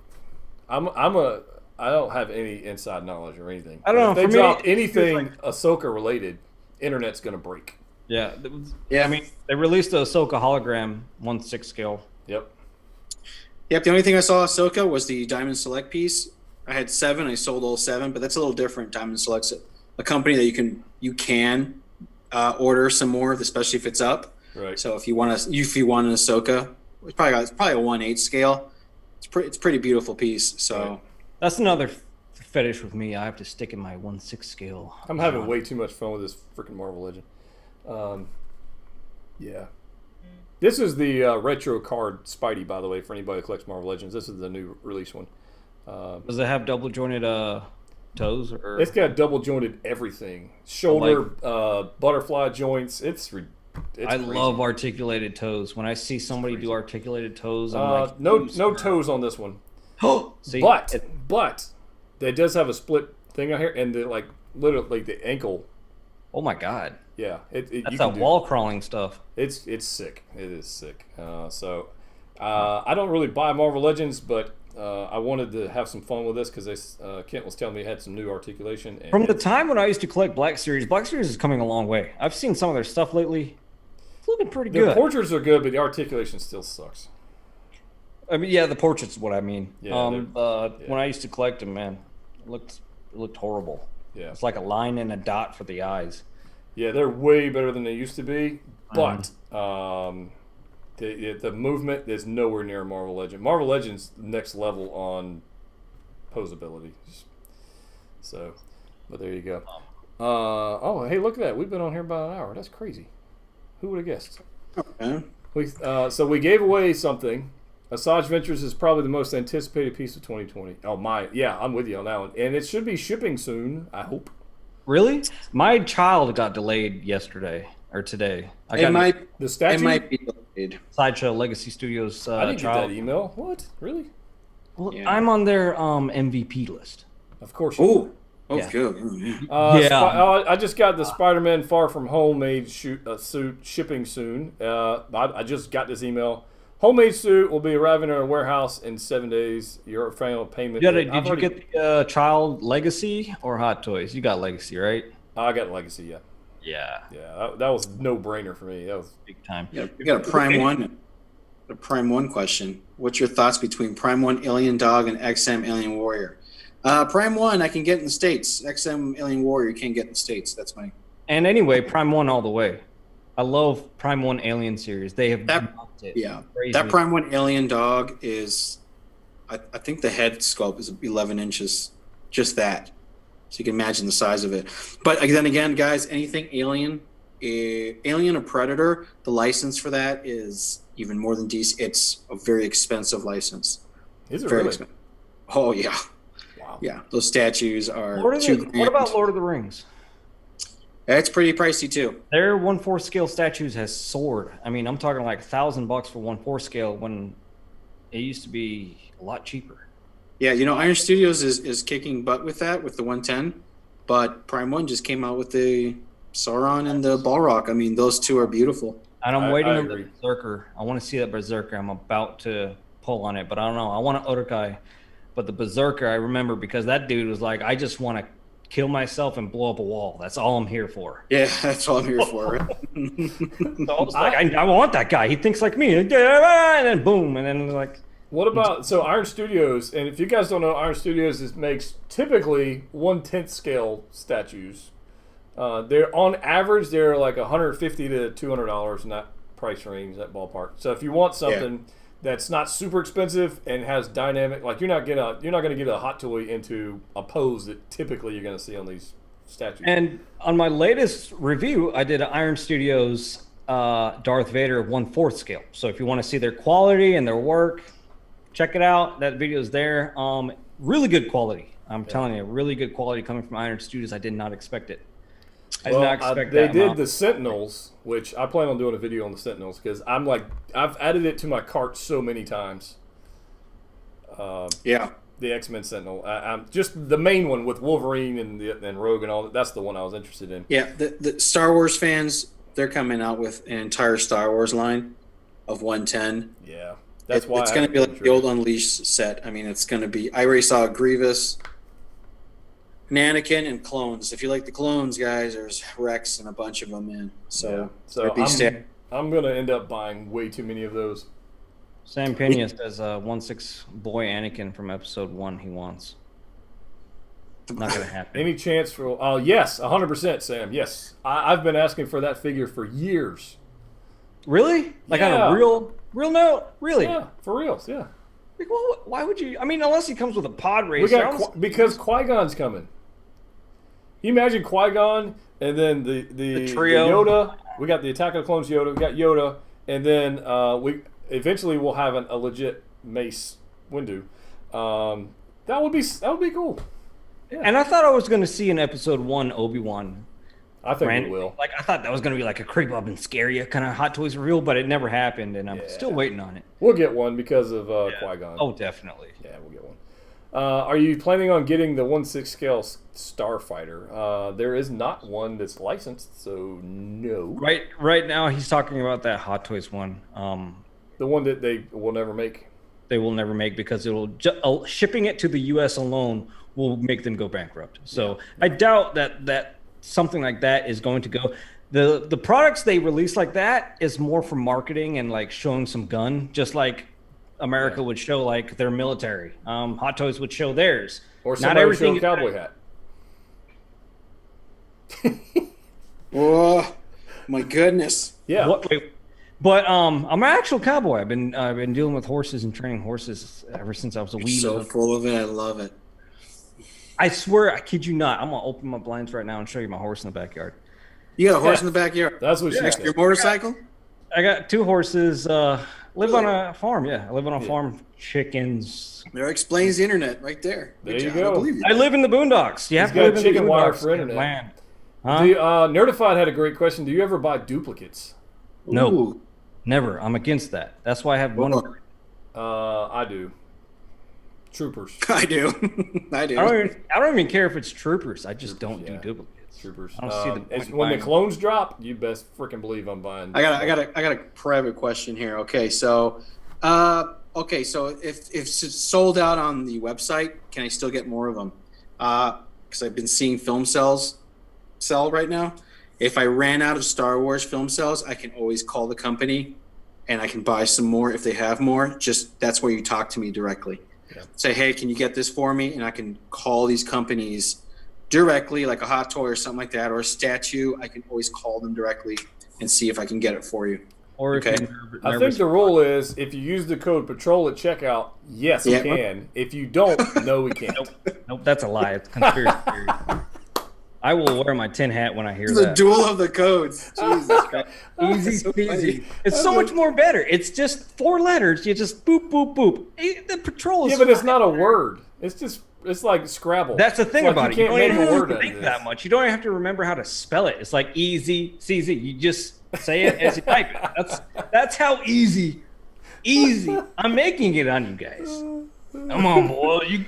I don't have any inside knowledge or anything. I don't know. If they drop anything Ahsoka related, internet's gonna break. Yeah. I mean, they released the Ahsoka hologram 1/6 scale. Yep. The only thing I saw Ahsoka was the Diamond Select piece. I had 7. I sold all 7, but that's a little different. Diamond Select's a company that you can order some more, especially if it's up. Right. So if you want an Ahsoka, it's probably a 1/8 scale. It's pretty beautiful piece. So Right. That's another fetish with me. I have to stick in my 1/6 scale. I'm having way too much fun with this freaking Marvel Legend. Yeah. This is the retro card Spidey, by the way, for anybody who collects Marvel Legends. This is the new release one. Does it have double jointed toes? Or It's got double jointed everything. Shoulder, butterfly joints. It's I crazy. love articulated toes. When I see somebody do articulated toes, I'm like, no toes on this one. See, But it does have a split thing out here, and literally the ankle. oh my god, Yeah, that's you that can do. wall crawling stuff. It's sick. It is sick. I don't really buy Marvel Legends, but I wanted to have some fun with this because Kent was telling me it had some new articulation. And From the time when I used to collect Black Series is coming a long way. I've seen some of their stuff lately. It's looking pretty the good. portraits are good, but the articulation still sucks. I mean, yeah, the portraits is what I mean. Yeah, When I used to collect them, man, it looked horrible. Yeah, It's like a line and a dot for the eyes. yeah, they're way better than they used to be, but the movement is nowhere near Marvel Legend. Marvel Legend's next level on posability. So, but there you go. Hey, look at that. We've been on here about an hour. That's crazy. Who would have guessed? okay. So we gave away something. Asajj Ventures is probably the most anticipated piece of 2020. Yeah, I'm with you on that one. And it should be shipping soon, I hope. Really? My child got delayed yesterday or today. It might The statue? be delayed. Sideshow Legacy Studios I didn't get child. that email. What? Really? Well, Yeah. I'm on their MVP list. Of course you Oh, Yeah. good. Oh, yeah. I just got the Spider-Man Far From Homemade suit shipping soon. I just got this email. Homemade suit will be arriving in our warehouse in 7 days. Your final payment. Did you get the child Legacy or Hot Toys? You got Legacy, right? I got Legacy, yeah. Yeah, Yeah, that was no brainer for me. That was big time. We got a Prime 1. A Prime 1 question. What's your thoughts between Prime 1 Alien Dog and XM Alien Warrior? Prime 1 I can get in the States. XM Alien Warrior you can't get in the States. That's my... And anyway, Prime 1 all the way. I love Prime 1 Alien series. They have knocked it. Yeah. Crazy. That Prime 1 Alien Dog is... I think the head sculpt is 11 inches. Just that. So you can imagine the size of it. But then again, guys, anything Alien, Alien or Predator, the license for that is even more than decent. It's a very expensive license. Is it Very really? expensive. Oh, yeah. Wow. Yeah, those statues are What $2,000. about Lord of the Rings? That's pretty pricey too. Their 1/4 scale statues has soared. I mean, I'm talking like $1,000 for 1/4 scale when it used to be a lot cheaper. Yeah, Iron Studios is kicking butt with that, with the 110, but Prime 1 just came out with the Sauron and the Balrog. I mean, those two are beautiful. And I'm I waiting on the agree. Berserker. I want to see that Berserker. I'm about to pull on it, but I don't know. I want an Uruk-hai. But the Berserker, I remember because that dude was like, I just want to kill myself and blow up a wall. That's all I'm here for. Yeah, that's all I'm here for. So I was like, I want that guy. He thinks like me. And then boom. And then like, What about Iron Studios? And if you guys don't know, Iron Studios makes typically 1/10 scale statues. They're on average they're like $150 to $200 in that price range, that ballpark. So if you want something that's not super expensive and has dynamic, like you're not gonna get a hot toy into a pose that typically you're gonna see on these statues. and on my latest review, I did an Iron Studios Darth Vader 1/4 scale. So if you want to see their quality and their work, check it out. That video is there. Really good quality. I'm telling you, really good quality coming from Iron Studios. I did not expect it. I did not expect they that did amount. the Sentinels, which I plan on doing a video on the Sentinels because I've added it to my cart so many times. Yeah. The X-Men Sentinel. I'm just the main one with Wolverine and Rogue and all that. That's the one I was interested in. Yeah, the Star Wars fans, they're coming out with an entire Star Wars line of 110. Yeah, that's why It's going to be like the old Unleashed set. I mean, it's going to be... I already saw Grievous, Anakin, and clones. If you like the clones, guys, there's Rex and a bunch of them in. So I'm gonna end up buying way too many of those. Sam Pena says 1/6 boy Anakin from episode 1 he wants. Not gonna happen. Any chance for? Oh, yes, 100%, Sam. Yes, I've been asking for that figure for years. Really? Like on a real note? Really? Yeah, for reals. Yeah. Like, well, why would you? I mean, unless he comes with a pod racer. Because Qui-Gon's coming. You imagine Qui-Gon and then the trio. The Yoda. We got the Attack of the Clones Yoda. We got Yoda, and then we eventually will have a legit Mace Windu. That would be cool. Yeah. And I thought I was going to see in Episode 1 Obi-Wan. I think we will. Like I thought that was going to be like a Creep Up and Scary kind of Hot Toys reveal, but it never happened, and I'm still waiting on it. We'll get one because of Qui-Gon. Oh, definitely. Yeah, we'll get one. Are you planning on getting the 1/6 scale Starfighter? There is not one that's licensed, so no. Right now, he's talking about that Hot Toys one. The one that they will never make. They will never make because it'll shipping it to the U.S. alone will make them go bankrupt. So I doubt that something like that is going to go. The products they release like that is more for marketing and like showing some gun, just like America would show like their military. Hot Toys would show theirs. Or somebody would show a cowboy hat. Oh my goodness! Yeah. But I'm an actual cowboy. I've been dealing with horses and training horses ever since I was a wee. So full of it, I love it. I swear, I kid you not. I'm gonna open my blinds right now and show you my horse in the backyard. You got a horse in the backyard? That's what she next to your motorcycle? I got 2 horses. Live on a farm. Yeah, I live on a farm. Chickens. There explains the internet right there. There you go. I live in the boondocks. You have to live in the chicken wire boondocks for internet. land. Huh? Nerdified had a great question. Do you ever buy duplicates? No, Ooh. never. I'm against that. That's why I have one. I do. Troopers. I do. I do. I don't even care if it's troopers. I just don't do duplicates. Troopers. I don't see the point when the buying clones drop, you best freaking believe I'm buying. I got a private question here. Okay, so if it's sold out on the website, can I still get more of them? Because I've been seeing film cells sell right now. If I ran out of Star Wars film cells, I can always call the company, and I can buy some more if they have more. Just that's where you talk to me directly. Yeah. Say, hey, can you get this for me? And I can call these companies directly, like a Hot Toy or something like that, or a statue. I can always call them directly and see if I can get it for you. Or if I think the rule is if you use the code Patrol at checkout, yes, we can. If you don't, no, we can't. Nope, that's a lie. It's conspiracy theory. I will wear my tin hat when I hear that. The duel of the codes. Jesus Christ. Easy peasy. It's so much more better. It's just 4 letters. You just boop, boop, boop. The Patrol is... Yeah, but it's not a word. It's like Scrabble. That's the thing about it. You don't even have to think that much. You don't even have to remember how to spell it. It's like easy, CZ. You just say it as you type it. That's how easy. I'm making it on you guys. Come on, boy.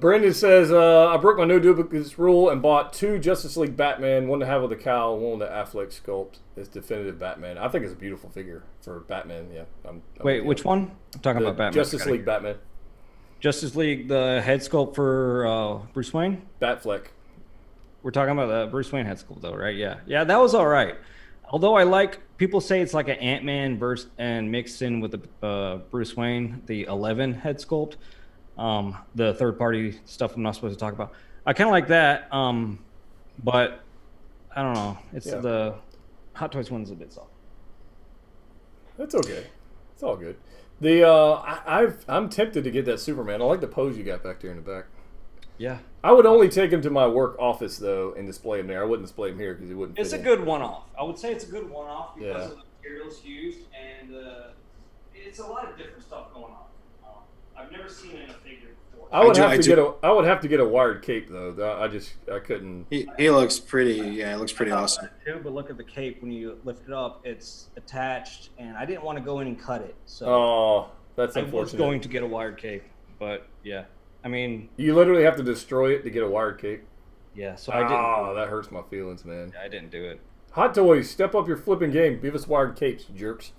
Brandon says, I broke my no duplicates rule and bought 2 Justice League Batman, one to have with the cowl, one with the Affleck sculpt. It's definitive Batman. I think it's a beautiful figure for Batman. Yeah. Wait, which one? I'm talking about Batman. Justice League Batman. Justice League, the head sculpt for Bruce Wayne? Batfleck. We're talking about the Bruce Wayne head sculpt, though, right? Yeah. Yeah, that was all right. Although people say it's like an Ant-Man verse and mixed in with the Bruce Wayne, the 11 head sculpt. The third-party stuff I'm not supposed to talk about. I kind of like that, but I don't know. The Hot Toys one's a bit soft. That's okay. It's all good. I'm tempted to get that Superman. I like the pose you got back there in the back. Yeah. I would only take him to my work office though and display him there. I wouldn't display him here because he wouldn't. It's a good one-off. I would say it's a good one-off because of the materials used and it's a lot of different stuff going on. I've never seen it in a figure before. I would have to get a wired cape though. I couldn't. He looks pretty. Yeah, it looks pretty awesome. Too, but look at the cape when you lift it up. It's attached, and I didn't want to go in and cut it. So that's unfortunate. I was going to get a wired cape, but yeah, I mean, you literally have to destroy it to get a wired cape. Yeah, so I didn't. Oh, that hurts my feelings, man. Yeah, I didn't do it. Hot Toys, step up your flipping game. Give us wired capes, jerks.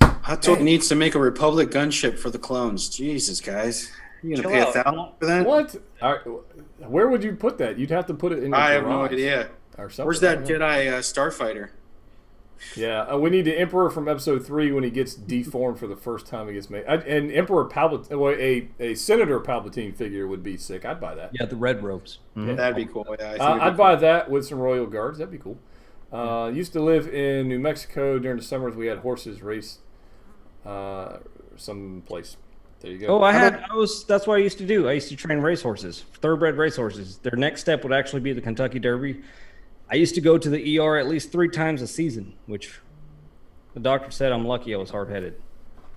Hot Toy needs to make a Republic gunship for the clones. Jesus, guys. You're going to pay $1,000 for that? What? Where would you put that? You'd have to put it in your garage. I have no idea. Or something. Where's that Jedi Starfighter Yeah, we need the Emperor from episode 3 when he gets deformed for the first time he gets made. And Emperor Palpatine, well, a Senator Palpatine figure would be sick. I'd buy that. Yeah, the red robes. Yeah, that'd be cool. Yeah, I'd buy that with some Royal Guards. That'd be cool. Used to live in New Mexico. During the summers, we had horses race some place. There you go. Oh, that's what I used to do. I used to train racehorses, thoroughbred racehorses. Their next step would actually be the Kentucky Derby. I used to go to the ER at least 3 times a season, which the doctor said I'm lucky I was hard-headed.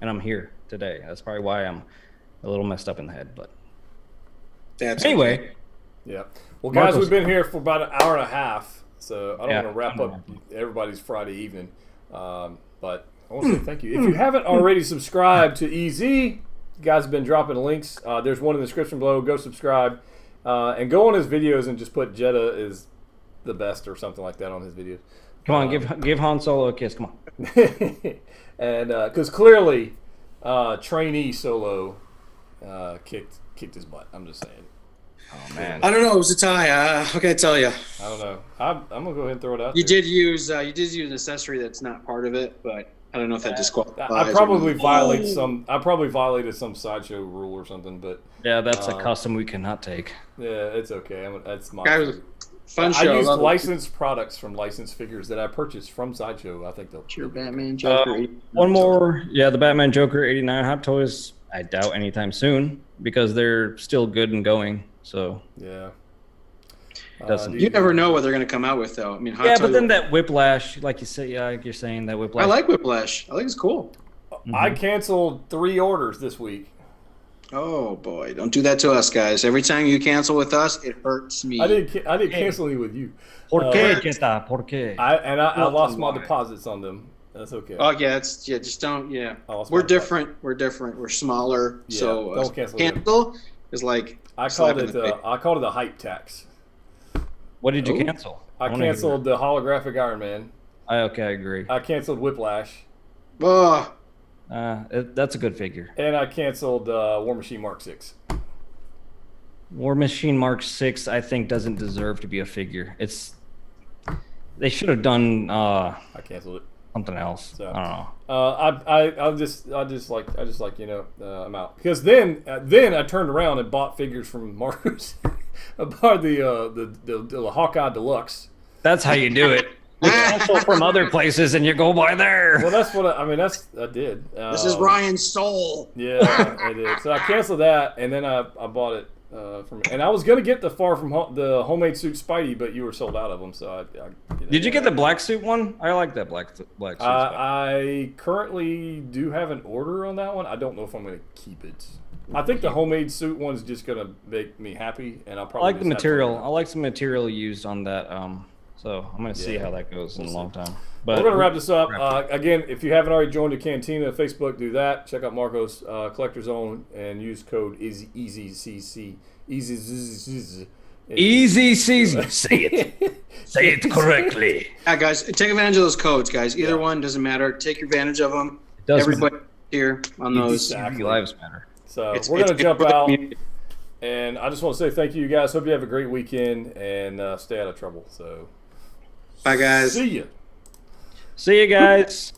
And I'm here today. That's probably why I'm a little messed up in the head. But anyway. Okay. Yeah. Well, guys, we've been here for about an hour and a half, so I don't want to wrap up everybody's Friday evening. But I want to say thank you. If you haven't already subscribed to EZ, you guys have been dropping links. There's one in the description below. Go subscribe. And go on his videos and just put Jedha is the best or something like that on his videos. Come on, give Han Solo a kiss. Come on. And because clearly trainee Solo kicked his butt. I'm just saying. Oh, man. I don't know. It was a tie. What can I tell you? I don't know. I'm gonna go ahead and throw it out. You did use an accessory that's not part of it, but I don't know if that disqualifies. I probably violated some sideshow rule or something, but yeah, that's a custom we cannot take. Yeah, it's okay. That's my. Guy was fun show. I used licensed products from licensed figures that I purchased from Sideshow. I think they'll. Your Batman Joker. One more, the Batman Joker 89 Hot Toys. I doubt anytime soon because they're still good and going. So yeah. You never know what they're going to come out with, though. I mean, but then that Whiplash, like you say, like you're saying that Whiplash. I like Whiplash. I think it's cool. I canceled 3 orders this week. Oh boy! Don't do that to us, guys. Every time you cancel with us, it hurts me. I didn't cancel any with you. ¿Por qué, Jedha? ¿Por qué? I lost my deposits on them. That's okay. Oh yeah, just don't. Yeah, we're different. We're different. We're smaller. Yeah, so don't cancel. Cancel is like I called it a hype tax. What did you cancel? I canceled the holographic Iron Man. I agree. I canceled Whiplash. Oh. That's a good figure. And I canceled War Machine Mark 6. War Machine Mark 6, I think, doesn't deserve to be a figure. They should have done. I canceled it. Something else. So, I don't know. I just like I'm out because then I turned around and bought figures from Marcos. I bought the Hawkeye Deluxe. That's how you do it. You cancel from other places and you go by there. Well, that's what I did. This is Ryan's soul. Yeah, I did. So I canceled that, and then I bought it from. And I was gonna get the the homemade suit Spidey, but you were sold out of them. So did you get the black suit one? I like that black suit. I currently do have an order on that one. I don't know if I'm gonna keep it. I think the homemade suit one's just gonna make me happy, and I'll probably. I like the material. I like some material used on that. So I'm going to see how that goes in a long time. But we're going to wrap this up. Again, if you haven't already joined the Cantina Facebook, do that. Check out Marco's Collector Zone and use code EasyCC. Easy season. Say it. Say it correctly. Yeah, guys, take advantage of those codes, guys. Either one doesn't matter. Take advantage of them. Everybody here on those. Exactly. Lives matter. So we're going to jump out. And I just want to say thank you guys. Hope you have a great weekend and stay out of trouble. So. Bye, guys. See ya. See you guys.